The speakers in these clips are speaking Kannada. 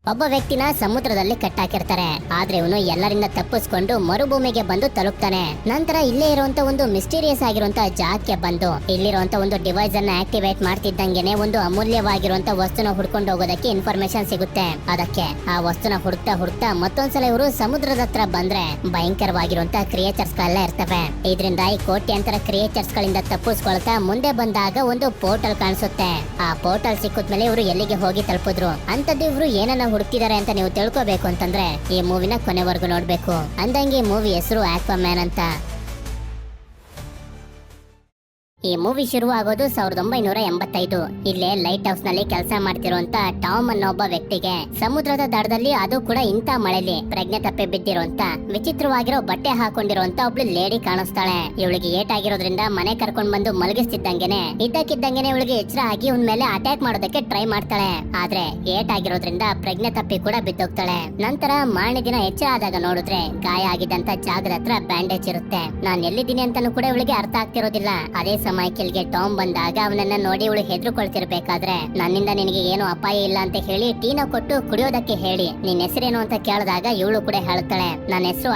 ಒಬ್ಬ ವ್ಯಕ್ತಿನ ಸಮುದ್ರದಲ್ಲಿ ಕಟ್ಟಾಕಿರ್ತಾರೆ. ಆದ್ರೆ ಇವನು ಎಲ್ಲರಿಂದ ತಪ್ಪಿಸ್ಕೊಂಡು ಮರುಭೂಮಿಗೆ ಬಂದು ತಲುಪ್ತಾನೆ. ನಂತರ ಇಲ್ಲೇ ಇರುವಂತ ಒಂದು ಮಿಸ್ಟೀರಿಯಸ್ ಆಗಿರುವಂತ ಜಾಗಕ್ಕೆ ಬಂದು ಇಲ್ಲಿರುವಂತ ಒಂದು ಡಿವೈಸ್ ಅನ್ನ ಆಕ್ಟಿವೇಟ್ ಮಾಡ್ತಿದ್ದಂಗೆನೆ ಒಂದು ಅಮೂಲ್ಯವಾಗಿರುವಂತ ವಸ್ತುನ ಹುಡ್ಕೊಂಡು ಹೋಗೋದಕ್ಕೆ ಇನ್ಫಾರ್ಮೇಶನ್ ಸಿಗುತ್ತೆ. ಅದಕ್ಕೆ ಆ ವಸ್ತುನ ಹುಡುಕ್ತಾ ಹುಡುಕ್ತಾ ಮತ್ತೊಂದ್ಸಲ ಇವರು ಸಮುದ್ರದ ಹತ್ರ ಬಂದ್ರೆ ಭಯಂಕರವಾಗಿರುವಂತ ಕ್ರಿಯೇಚರ್ಸ್ ಗಳೆಲ್ಲ ಇರ್ತವೆ. ಇದರಿಂದ ಈ ಕೋಟ್ಯಾಂತರ ಕ್ರಿಯೇಚರ್ಸ್ ಗಳಿಂದ ತಪ್ಪಿಸ್ಕೊಳ್ತಾ ಮುಂದೆ ಬಂದಾಗ ಒಂದು ಪೋರ್ಟಲ್ ಕಾಣಿಸುತ್ತೆ. ಆ ಪೋರ್ಟಲ್ ಸಿಕ್ಕಿದ್ಮೇಲೆ ಇವರು ಎಲ್ಲಿಗೆ ಹೋಗಿ ತಲುಪಿದ್ರು ಅಂತದ್ದು ಇವರು ಏನನ್ನ ಹುಡುಕ್ತಿದ್ದಾರೆ ಅಂತ ನೀವು ತಿಳ್ಕೋಬೇಕು ಅಂತಂದ್ರೆ ಈ ಮೂವಿನ ಕೊನೆವರೆಗೂ ನೋಡ್ಬೇಕು. ಅಂದಂಗೆ ಮೂವಿ ಹೆಸರು ಆಕ್ವಾಮ್ಯಾನ್ ಅಂತ. ಈ ಮೂವಿ ಶುರು ಆಗೋದು 1985. ಇಲ್ಲೇ ಲೈಟ್ ಹೌಸ್ ನಲ್ಲಿ ಕೆಲಸ ಮಾಡ್ತಿರುವಂತ ಟಾಮ್ ಅನ್ನೋ ಒಬ್ಬ ವ್ಯಕ್ತಿಗೆ ಸಮುದ್ರದ ದಡದಲ್ಲಿ, ಅದು ಕೂಡ ಇಂತ ಮಳೆಲಿ ಪ್ರಜ್ಞೆ ತಪ್ಪಿ ಬಿದ್ದಿರುವಂತ ವಿಚಿತ್ರವಾಗಿರೋ ಬಟ್ಟೆ ಹಾಕೊಂಡಿರುವಂತ ಒಬ್ಳು ಲೇಡಿ ಕಾಣಿಸ್ತಾಳೆ. ಇವಳಿಗೆ ಏಟಾಗಿರೋದ್ರಿಂದ ಮನೆ ಕರ್ಕೊಂಡ್ ಬಂದು ಮಲಗಿಸ್ತಿದ್ದಂಗೆನೆ ಇದ್ದಕ್ಕಿದ್ದಂಗೆನೆ ಇವಳಿಗೆ ಎಚ್ಚರ ಆಗಿ ಇವನ್ ಮೇಲೆ ಅಟ್ಯಾಕ್ ಮಾಡೋದಕ್ಕೆ ಟ್ರೈ ಮಾಡ್ತಾಳೆ. ಆದ್ರೆ ಏಟಾಗಿರೋದ್ರಿಂದ ಪ್ರಜ್ಞೆ ತಪ್ಪಿ ಕೂಡ ಬಿದ್ದೋಗ್ತಾಳೆ. ನಂತರ ಮಾರನೇ ದಿನ ಎಚ್ಚರ ಆದಾಗ ನೋಡಿದ್ರೆ ಗಾಯ ಆಗಿದ್ದಂತ ಜಾಗದ ಹತ್ರ ಬ್ಯಾಂಡೇಜ್ ಇರುತ್ತೆ. ನಾನ್ ಎಲ್ಲಿದ್ದೀನಿ ಅಂತಾನು ಕೂಡ ಇವಳಿಗೆ ಅರ್ಥ ಆಗ್ತಿರೋದಿಲ್ಲ. ಅದೇ ಮೈಕೆಲ್ಗೆ ಟಾಮ್ ಬಂದಾಗ ಅವನನ್ನ ನೋಡಿ ಇವಳು ಹೆದರ್ಕೊಳ್ತಿರ್ಬೇಕಾದ್ರೆ ನನ್ನಿಂದ ನಿನಗೆ ಏನು ಅಪಾಯ ಇಲ್ಲ ಅಂತ ಹೇಳಿ ಟೀನ ಕೊಟ್ಟು ಕುಡಿಯೋದಕ್ಕೆ ಹೇಳಿ ನಿನ್ ಹೆಸರೇನು ಅಂತ ಕೇಳಿದಾಗ ಇವಳು ಕೂಡ ಹೇಳ್ತಾಳೆ, ನನ್ನ ಹೆಸರು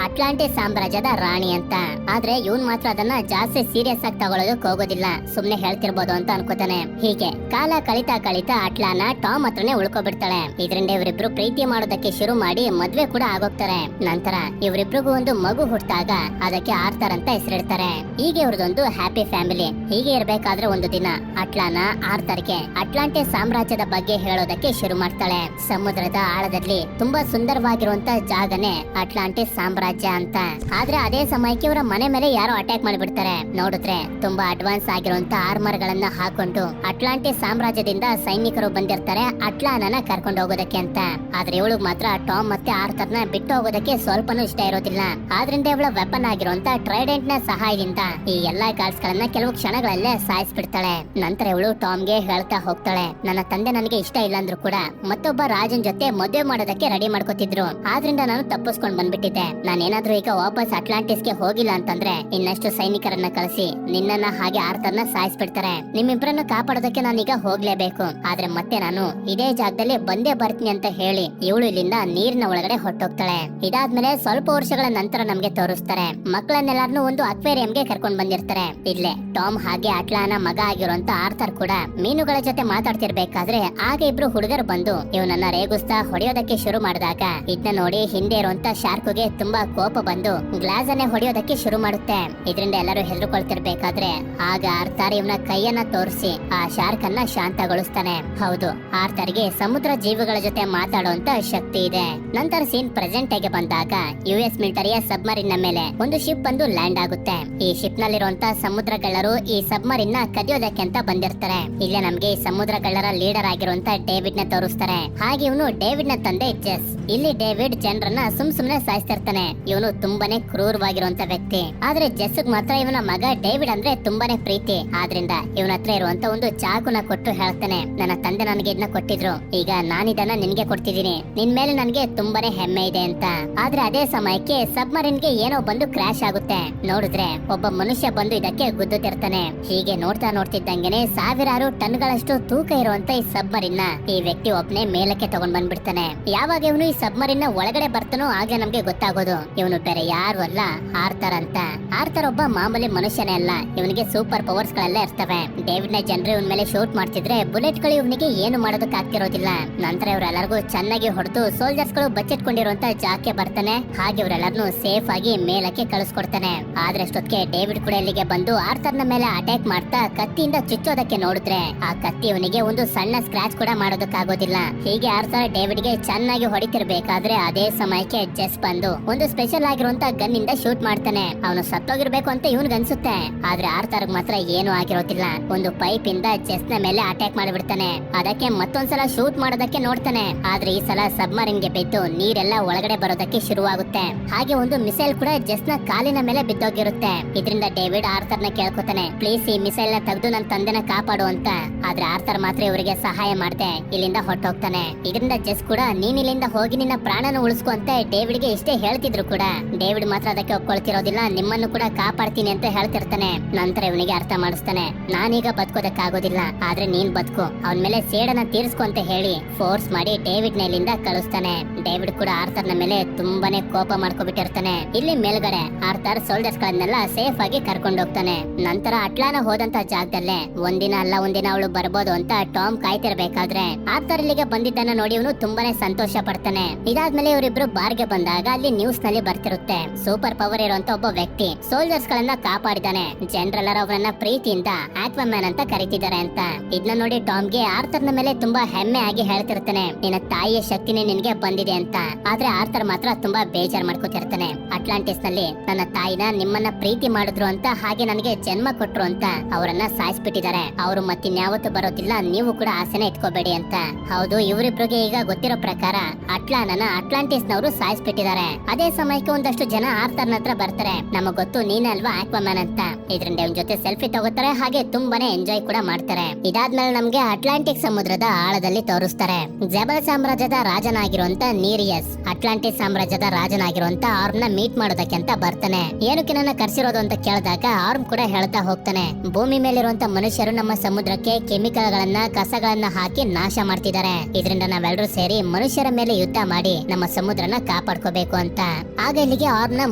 ಅಟ್ಲಾಂಟಿಸ್ ಸಾಮ್ರಾಜ್ಯದ ರಾಣಿ ಅಂತ. ಆದ್ರೆ ಇವನ್ ಮಾತ್ರ ಅದನ್ನ ಜಾಸ್ತಿ ಸೀರಿಯಸ್ ಆಗಿ ತಗೊಳ್ಳೋದಕ್ಕೆ ಹೋಗೋದಿಲ್ಲ, ಸುಮ್ನೆ ಹೇಳ್ತಿರ್ಬೋದು ಅಂತ ಅನ್ಕೋತಾನೆ. ಹೀಗೆ ಕಾಲ ಕಳಿತಾ ಅಟ್ಲಾನ ಟಾಮ್ ಹತ್ರನೇ ಉಳ್ಕೊಬಿಡ್ತಾಳೆ. ಇದರಿಂದ ಇವರಿಬ್ರು ಪ್ರೀತಿ ಮಾಡೋದಕ್ಕೆ ಶುರು ಮಾಡಿ ಮದ್ವೆ ಕೂಡ ಆಗೋಗ್ತಾರೆ. ನಂತರ ಇವರಿಬ್ರಿಗೂ ಒಂದು ಮಗು ಹುಟ್ಟಾಗ ಅದಕ್ಕೆ ಆರ್ಥರ್ ಅಂತ ಹೆಸರಿಡ್ತಾರೆ. ಹೀಗೆ ಇವ್ರದೊಂದು ಹ್ಯಾಪಿ ಫ್ಯಾಮಿಲಿ. ಹೀಗೆ ಇರ್ಬೇಕಾದ್ರೆ ಒಂದು ದಿನ ಅಟ್ಲಾನ ಆರ್ಥರ್ಗೆ ಅಟ್ಲಾಂಟಿಸ್ ಸಾಮ್ರಾಜ್ಯದ ಬಗ್ಗೆ ಹೇಳೋದಕ್ಕೆ ಶುರು ಮಾಡ್ತಾಳೆ. ಸಮುದ್ರದ ಆಳದಲ್ಲಿ ತುಂಬಾ ಸುಂದರವಾಗಿರುವಂತ ಜಾಗನೇ ಅಟ್ಲಾಂಟಿಸ್ ಸಾಮ್ರಾಜ್ಯ ಅಂತ. ಆದ್ರೆ ಅದೇ ಸಮಯಕ್ಕೆ ಇವರ ಮನೆ ಮೇಲೆ ಯಾರೋ ಅಟ್ಯಾಕ್ ಮಾಡಿಬಿಡ್ತಾರೆ. ನೋಡಿದ್ರೆ ತುಂಬಾ ಅಡ್ವಾನ್ಸ್ ಆಗಿರುವಂತ ಆರ್ಮರ್ ಗಳನ್ನ ಹಾಕೊಂಡು ಅಟ್ಲಾಂಟಿಸ್ ಸಾಮ್ರಾಜ್ಯದಿಂದ ಸೈನಿಕರು ಬಂದಿರ್ತಾರೆ ಅಟ್ಲಾನನ ಕರ್ಕೊಂಡು ಹೋಗೋದಕ್ಕೆ ಅಂತ. ಆದ್ರೆ ಇವಳು ಮಾತ್ರ ಟಾಮ್ ಮತ್ತೆ ಆರ್ಥರ್ನ ಬಿಟ್ಟು ಹೋಗೋದಕ್ಕೆ ಸ್ವಲ್ಪನೂ ಇಷ್ಟ ಇರೋದಿಲ್ಲ. ಆದ್ರಿಂದ ಇವಳ ವೆಪನ್ ಆಗಿರುವಂತ ಟ್ರೈಡೆಂಟ್ ನ ಸಹಾಯದಿಂದ ಈ ಎಲ್ಲಾ ಗಾರ್ಡ್ಸ್ ಗಳನ್ನ ಕೆಲವು ಕ್ಷಣಗಳಲ್ಲೇ ಸಾಯಿಸ್ಬಿಡ್ತಾಳೆ. ನಂತರ ಇವಳು ಟಾಮ್ಗೆ ಹೇಳ್ತಾ ಹೋಗ್ತಾಳೆ, ನನ್ನ ತಂದೆ ನನಗೆ ಇಷ್ಟ ಇಲ್ಲ ಅಂದ್ರೂ ಕೂಡ ಮತ್ತೊಬ್ಬ ರಾಜನ್ ಜೊತೆ ಮದುವೆ ಮಾಡೋದಕ್ಕೆ ರೆಡಿ ಮಾಡ್ಕೋತಿದ್ರು. ಆದ್ರಿಂದ ನಾನು ತಪ್ಪಿಸ್ಕೊಂಡ್ ಬಂದ್ಬಿಟ್ಟಿದ್ದೆ. ನಾನೇನಾದ್ರೂ ಈಗ ವಾಪಸ್ ಅಟ್ಲಾಂಟಿಸ್ಗೆ ಹೋಗಿಲ್ಲ ಅಂತಂದ್ರೆ ಇನ್ನಷ್ಟು ಸೈನಿಕರನ್ನ ಕಳಿಸಿ ನಿನ್ನನ್ನ ಹಾಗೆ ಆರ್ಥರ್ನ ಸಾಯಿಸ್ಬಿಡ್ತಾರೆ. ನಿಮ್ಮಿಬ್ರನ್ನ ಕಾಪಾಡೋದಕ್ಕೆ ನಾನೀಗ ಹೋಗ್ಲೇಬೇಕು. ಆದ್ರೆ ಮತ್ತೆ ನಾನು ಇದೇ ಜಾಗದಲ್ಲಿ ಬಂದೇ ಬರ್ತೀನಿ ಅಂತ ಹೇಳಿ ಇವಳು ಇಲ್ಲಿಂದ ನೀರಿನ ಒಳಗಡೆ ಹೊಟ್ಟೋಗ್ತಾಳೆ. ಇದಾದ್ಮೇಲೆ ಸ್ವಲ್ಪ ವರ್ಷಗಳ ನಂತರ ನಮ್ಗೆ ತೋರಿಸ್ತಾರೆ ಮಕ್ಕಳನ್ನೆಲ್ಲಾರನು ಒಂದು ಅಕ್ವೇರಿಯಂಗೆ ಕರ್ಕೊಂಡ್ ಬಂದಿರ್ತಾರೆ. ಇಲ್ಲೇ ಟಾಮ್ ಹಾಗೆ ಅಟ್ಲಾನ ಮಗ ಆಗಿರುವಂತ ಆರ್ಥರ್ ಕೂಡ ಮೀನುಗಳ ಜೊತೆ ಮಾತಾಡ್ತಿರ್ಬೇಕಾದ್ರೆ ಆಗ ಇಬ್ರು ಹುಡುಗರು ಬಂದು ಇವನನ್ನ ರೇಗಿಸ್ತಾ ಹೊಡೆಯೋದಕ್ಕೆ ಶುರು ಮಾಡಿದಾಗ ಇದನ್ನ ನೋಡಿ ಹಿಂದೆ ಇರುವಂತ ಶಾರ್ಕ್ಗೆ ತುಂಬಾ ಕೋಪ ಬಂದು ಗ್ಲಾಸ್ ಅನ್ನೇ ಹೊಡೆಯೋದಕ್ಕೆ ಶುರು ಮಾಡುತ್ತೆ. ಇದರಿಂದ ಎಲ್ಲರೂ ಹೆದರ್ಕೊಳ್ತಿರ್ಬೇಕಾದ್ರೆ ಆಗ ಆರ್ಥರ್ ಇವನ ಕೈಯನ್ನ ತೋರಿಸಿ ಆ ಶಾರ್ಕ್ ಅನ್ನ ಶಾಂತಗೊಳಿಸ್ತಾನೆ. ಹೌದು, ಆರ್ಥರ್ಗೆ ಸಮುದ್ರ ಜೀವಿಗಳ ಜೊತೆ ಮಾತಾಡುವಂತ ಶಕ್ತಿ ಇದೆ. ನಂತರ ಸೀನ್ ಪ್ರೆಸೆಂಟ್ ಆಗಿ ಬಂದಾಗ US ಮಿಲಿಟರಿಯ ಸಬ್ಮರಿನ್ ನ ಮೇಲೆ ಒಂದು ಶಿಪ್ ಬಂದು ಲ್ಯಾಂಡ್ ಆಗುತ್ತೆ. ಈ ಶಿಪ್ ನಲ್ಲಿರುವಂತ ಸಮುದ್ರ ಕಳ್ಳರು ಈ ಸಬ್ಮರಿನ್ ನ ಕದಿಯೋದಕ್ಕೆ ಅಂತ ಬಂದಿರ್ತಾರೆ. ಇಲ್ಲೇ ನಮ್ಗೆ ಈ ಸಮುದ್ರ ಕಳ್ಳರ ಲೀಡರ್ ಆಗಿರುವಂತ ಡೇವಿಡ್ ನ ತೋರಿಸ್ತಾರೆ. ಹಾಗೆ ಇವನು ಡೇವಿಡ್ ನ ತಂದೆ ಜೆಸ್. ಇಲ್ಲಿ ಡೇವಿಡ್ ಜನರನ್ನ ಸುಮ್ನೆ ಸಾಯಿಸ್ತಿರ್ತಾನೆ. ಇವನು ತುಂಬಾನೇ ಕ್ರೂರವಾಗಿರುವಂತ ವ್ಯಕ್ತಿ. ಆದ್ರೆ ಜೆಸ್ ಮಾತ್ರ ಇವನ ಮಗ ಡೇವಿಡ್ ಅಂದ್ರೆ ತುಂಬಾನೇ ಪ್ರೀತಿ. ಆದ್ರಿಂದ ಇವನ ಹತ್ರ ಇರುವಂತ ಒಂದು ಚಾಕುನ ಕೊಟ್ಟು ಹೇಳ್ತಾನೆ, ನನ್ನ ತಂದೆ ನನಗೆ ಇದನ್ನ ಕೊಟ್ಟಿದ್ರು, ಈಗ ನಾನಿದನ್ನ ನಿನ್ಗೆ ಕೊಡ್ತಿದ್ದೀನಿ, ನಿನ್ ಮೇಲೆ ನನ್ಗೆ ತುಂಬಾನೇ ಹೆಮ್ಮೆ ಇದೆ ಅಂತ. ಆದ್ರೆ ಅದೇ ಸಮಯಕ್ಕೆ ಸಬ್ಮರಿನ್ ಗೆ ಏನೋ ಬಂದು ಕ್ರಾಶ್ ಆಗುತ್ತೆ. ನೋಡಿದ್ರೆ ಒಬ್ಬ ಮನುಷ್ಯ ಬಂದು ಇದಕ್ಕೆ ಗುದ್ದುತ್ತಿರ್ತಾನೆ. ಹೀಗೆ ನೋಡ್ತಿದ್ದಂಗೆನೆ ಸಾವಿರಾರು ಟನ್ಗಳಷ್ಟು ತೂಕ ಇರುವಂತ ಈ ಸಬ್ಮರಿನ್ ನ ಈ ವ್ಯಕ್ತಿ ಒಬ್ನೇ ಮೇಲಕ್ಕೆ ತಗೊಂಡ್ ಬಂದ್ಬಿಡ್ತಾನೆ. ಯಾವಾಗ ಇವನು ಈ ಸಬ್ಮರಿನ್ ನ ಒಳಗಡೆ ಬರ್ತಾನೋ ಆಗ ನಮ್ಗೆ ಗೊತ್ತಾಗೋದು ಇವನು ಬೇರೆ ಯಾರು ಅಲ್ಲ, ಆರ್ಥರ್ ಅಂತ. ಆರ್ಥರ್ ಒಬ್ಬ ಮಾಮೂಲಿ ಮನುಷ್ಯನೇ ಅಲ್ಲ, ಇವನಿಗೆ ಸೂಪರ್ ಪವರ್ಸ್ ಗಳೆಲ್ಲ ಇರ್ತವೆ. ಡೇವಿಡ್ ನ ಜನರು ಇವನ್ ಮೇಲೆ ಶೂಟ್ ಮಾಡ್ತಿದ್ರೆ ಬುಲೆಟ್ ಗಳು ಇವನಿಗೆ ಏನು ಮಾಡೋದಕ್ಕೆ ಆಗ್ತಿರೋದಿಲ್ಲ. ನಂತರ ಇವರೆಲ್ಲರಿಗೂ ಚೆನ್ನಾಗಿ ಹೊಡೆದು ಸೋಲ್ಜರ್ಸ್ ಗಳು ಬಚ್ಚಿಟ್ಕೊಂಡಿರುವಂತ ಜಾಗಕ್ಕೆ ಬರ್ತಾನೆ. ಹಾಗೆ ಇವರೆಲ್ಲರನ್ನು ಸೇಫ್ ಆಗಿ ಮೇಲಕ್ಕೆ ಕಳಿಸ್ಕೊಡ್ತಾನೆ. ಆದ್ರೆ ಅಷ್ಟೊತ್ತಿಗೆ ಡೇವಿಡ್ ಕೂಡ ಇಲ್ಲಿಗೆ ಬಂದು ಆರ್ಥರ್ ನ ಮೇಲೆ ಅಟ್ಯಾಕ್ ಮಾಡ್ತಾ ಕತ್ತಿಯಿಂದ ಚುಚ್ಚೋದಕ್ಕೆ ನೋಡಿದ್ರೆ ಆ ಕತ್ತಿ ಇವನಿಗೆ ಒಂದು ಸಣ್ಣ ಸ್ಕ್ರಾಚ್ ಕೂಡ ಮಾಡೋದಕ್ಕಾಗೋದಿಲ್ಲ. ಹೀಗೆ ಆರ್ಥರ್ ಡೇವಿಡ್ ಗೆ ಚೆನ್ನಾಗಿ ಹೊಡಿತಿರ್ಬೇಕಾದ್ರೆ ಅದೇ ಸಮಯಕ್ಕೆ ಜೆಸ್ ಬಂದು ಒಂದು ಸ್ಪೆಷಲ್ ಆಗಿರುವಂತ ಗನ್ ಇಂದ ಶೂಟ್ ಮಾಡ್ತಾನೆ. ಅವನು ಸತ್ತೋಗಿರ್ಬೇಕು ಅಂತ ಇವನ್ಗನ್ಸುತ್ತೆ. ಆದ್ರೆ ಆರ್ಥರ್ ಮಾತ್ರ ಏನು ಆಗಿರೋದಿಲ್ಲ. ಒಂದು ಪೈಪ್ ಇಂದ ಜೆಸ್ ನ ಮೇಲೆ ಅಟ್ಯಾಕ್ ಮಾಡಿಬಿಡ್ತಾನೆ. ಅದಕ್ಕೆ ಮತ್ತೊಂದ್ಸಲ ಶೂಟ್ ಮಾಡೋದಕ್ಕೆ ನೋಡ್ತಾನೆ. ಆದ್ರೆ ಈ ಸಲ ಸಬ್ಮರಿನ್ ಗೆ ಬಿದ್ದು ನೀರೆಲ್ಲ ಒಳಗಡೆ ಬರೋದಕ್ಕೆ ಶುರುವಾಗುತ್ತೆ. ಹಾಗೆ ಒಂದು ಮಿಸೈಲ್ ಕೂಡ ಜೆಸ್ ನ ಕಾಲಿನ ಮೇಲೆ ಬಿದ್ದೋಗಿರುತ್ತೆ. ಇದರಿಂದ ಡೇವಿಡ್ ಆರ್ಥರ್ ನ ಕೇಳ್ಕೊತಾನೆ, ಪ್ಲೀಸ್ ಈ ಮಿಸೈಲ್ ನ ತೆಗೆದು ನನ್ನ ತಂದೆನ ಕಾಪಾಡು ಅಂತ. ಆದ್ರೆ ಆರ್ಥರ್ ಮಾತ್ರ ಇವರಿಗೆ ಸಹಾಯ ಮಾಡ್ದೆ ಇಲ್ಲಿಂದ ಹೊರಟೋಗ್ತಾನೆ. ಇದರಿಂದ ಜೆಸ್ ಕೂಡ ನೀನ್ ಇಲ್ಲಿಂದ ಹೋಗಿ ನಿನ್ನ ಪ್ರಾಣನ ಉಳಿಸ್ಕೊ ಅಂತ ಡೇವಿಡ್ ಗೆ ಇಷ್ಟೇ ಹೇಳ್ತಿದ್ರು ಕೂಡ ಡೇವಿಡ್ ಮಾತ್ರ ಅದಕ್ಕೆ ಒಪ್ಕೊಳ್ತಿರೋದಿಲ್ಲ. ನಿಮ್ಮನ್ನು ಕೂಡ ಕಾಪಾಡ್ತೀನಿ ಅಂತ ಹೇಳ್ತಿರ್ತಾನೆ. ನಂತರ ಇವನಿಗೆ ಅರ್ಥ ಮಾಡಿಸ್ತಾನೆ, ನಾನೀಗ ಬದುಕೋದಕ್ಕಾಗೋದಿಲ್ಲ, ಆದ್ರೆ ನೀನ್ ಬದುಕು, ಅವನ ಮೇಲೆ ಸೇಡನ್ನ ತೀರ್ಸ್ಕೊ ಅಂತ ಹೇಳಿ ಫೋರ್ಸ್ ಮಾಡಿ ಡೇವಿಡ್ ನ ಇಲ್ಲಿಂದ ಕಳಿಸ್ತಾನೆ. ಡೇವಿಡ್ ಕೂಡ ಆರ್ಥರ್ ನ ಮೇಲೆ ತುಂಬಾನೇ ಕೋಪ ಮಾಡ್ಕೊಬಿಟ್ಟಿರ್ತಾನೆ. ಇಲ್ಲಿ ಮೇಲ್ಗಡೆ ಆರ್ಥರ್ ಸೋಲ್ಜರ್ಸ್ ಗಳನ್ನೆಲ್ಲ ಸೇಫ್ ಆಗಿ ಕರ್ಕೊಂಡು ಹೋಗ್ತಾನೆ. ನಂತರ ಅಟ್ಲಾನ ಹೋದಂತ ಜಾಗದಲ್ಲೇ ಒಂದಿನ ಅಲ್ಲ ಒಂದಿನ ಅವಳು ಬರ್ಬೋದು ಅಂತ ಟಾಮ್ ಕಾಯ್ತಿರ್ಬೇಕಾದ್ರೆ ಆರ್ಥರ್ ಇಲ್ಲಿಗೆ ಬಂದಿದ್ದನ್ನ ನೋಡಿ ಇವನು ತುಂಬಾನೇ ಸಂತೋಷ ಪಡ್ತಾನೆ. ಇದಾದ್ಮೇಲೆ ಇವರಿಬ್ರು ಬಾರ್ಗೆ ಬಂದಾಗ ಅಲ್ಲಿ ನ್ಯೂಸ್ ನಲ್ಲಿ ಬರ್ತಿರುತ್ತೆ, ಸೂಪರ್ ಪವರ್ ಇರುವಂತ ಒಬ್ಬ ವ್ಯಕ್ತಿ ಸೋಲ್ಜರ್ಸ್ ಗಳನ್ನ ಕಾಪಾಡಿದಾನೆ, ಜನರೆಲ್ಲರೂ ಅವರನ್ನ ಪ್ರೀತಿಯಿಂದ ಆಕ್ವಾಮ್ಯಾನ್ ಅಂತ ಕರೀತಿದ್ದಾರೆ ಅಂತ. ಇದನ್ನ ನೋಡಿ ಟಾಮ್ಗೆ ಆರ್ಥರ್ ನ ಮೇಲೆ ತುಂಬಾ ಹೆಮ್ಮೆ ಆಗಿ ಹೇಳ್ತಿರ್ತಾನೆ, ನಿನ್ನ ತಾಯಿಯ ಶಕ್ತಿನೇ ನಿನ್ಗೆ ಬಂದಿದೆ ಅಂತ. ಆದ್ರೆ ಆರ್ಥರ್ ಮಾತ್ರ ತುಂಬಾ ಬೇಜಾರ್ ಮಾಡ್ಕೊತಿರ್ತಾನೆ. ಅಟ್ಲಾಂಟಿಸ್ ನಲ್ಲಿ ನನ್ನ ತಾಯಿನ ನಿಮ್ಮನ್ನ ಪ್ರೀತಿ ಮಾಡಿದ್ರು ಅಂತ, ಹಾಗೆ ನನಗೆ ಜನ್ಮ ಕೊಟ್ರು ಅಂತ ಅವರನ್ನ ಸಾಯಿಸ್ಬಿಟ್ಟಿದ್ದಾರೆ. ಅವರು ಮತ್ತಿನ್ಯಾವತ್ತೂ ಬರೋದಿಲ್ಲ, ನೀವು ಕೂಡ ಆಸೆನ ಇಟ್ಕೋಬೇಡಿ ಅಂತ. ಹೌದು, ಇವರಿಬ್ರಿಗೆ ಈಗ ಗೊತ್ತಿರೋ ಪ್ರಕಾರ ಅಟ್ಲಾನನ ಅಟ್ಲಾಂಟಿಸ್ ನವರು ಸಾಯಿಸ್ಬಿಟ್ಟಿದ್ದಾರೆ. ಅದೇ ಸಮಯಕ್ಕೆ ಒಂದಷ್ಟು ಜನ ಆರ್ಥರ್ ಹತ್ರ ಬರ್ತಾರೆ, ನಮಗ್ ಗೊತ್ತು ನೀನೇ ಅಲ್ವಾ ಆಕ್ವಾಮ್ಯಾನ್ ಅಂತ. ಇದರಿಂದ ಇವನ್ ಜೊತೆ ಸೆಲ್ಫಿ ತಗೋತಾರೆ, ಹಾಗೆ ತುಂಬಾನೇ ಎಂಜಾಯ್ ಕೂಡ ಮಾಡ್ತಾರೆ. ಇದಾದ್ಮೇಲೆ ನಮ್ಗೆ ಅಟ್ಲಾಂಟಿಕ್ ಸಮುದ್ರದ ಆಳದಲ್ಲಿ ತೋರಿಸ್ತಾರೆ. ಜಬಲ್ ಸಾಮ್ರಾಜ್ಯದ ರಾಜನಾಗಿರುವಂತ ನೀರಿಯಸ್ ಅಟ್ಲಾಂಟಿಸ್ ಸಾಮ್ರಾಜ್ಯದ ರಾಜನಾಗಿರುವಂತ ಆರ್ಮ್ ನ ಮೀಟ್ ಮಾಡೋದಕ್ಕೆ ಅಂತ ಬರ್ತಾನೆ. ಏನಕ್ಕೆ ನನ್ನ ಕರ್ಸಿರೋದು ಅಂತ ಕೇಳಿದಾಗ ಆರ್ಮ್ ಕೂಡ ಹೇಳ್ತಾ ಹೋಗ್ತಾನೆ, ಭೂಮಿ ಮೇಲಿರುವಂತ ಮನುಷ್ಯರು ನಮ್ಮ ಸಮುದ್ರಕ್ಕೆ ಕೆಮಿಕಲ್ ಗಳನ್ನ ಕಸಗಳನ್ನ ಹಾಕಿ ನಾಶ ಮಾಡ್ತಿದ್ದಾರೆ. ಇದರಿಂದ ನಾವೆಲ್ಲರೂ ಸೇರಿ ಮನುಷ್ಯರ ಮೇಲೆ ಯುದ್ಧ ಮಾಡಿ ನಮ್ಮ ಸಮುದ್ರನ ಕಾಪಾಡ್ಕೋಬೇಕು ಅಂತ. ಆಗ ಇಲ್ಲಿಗೆ ಆರ್ಮ್ ನ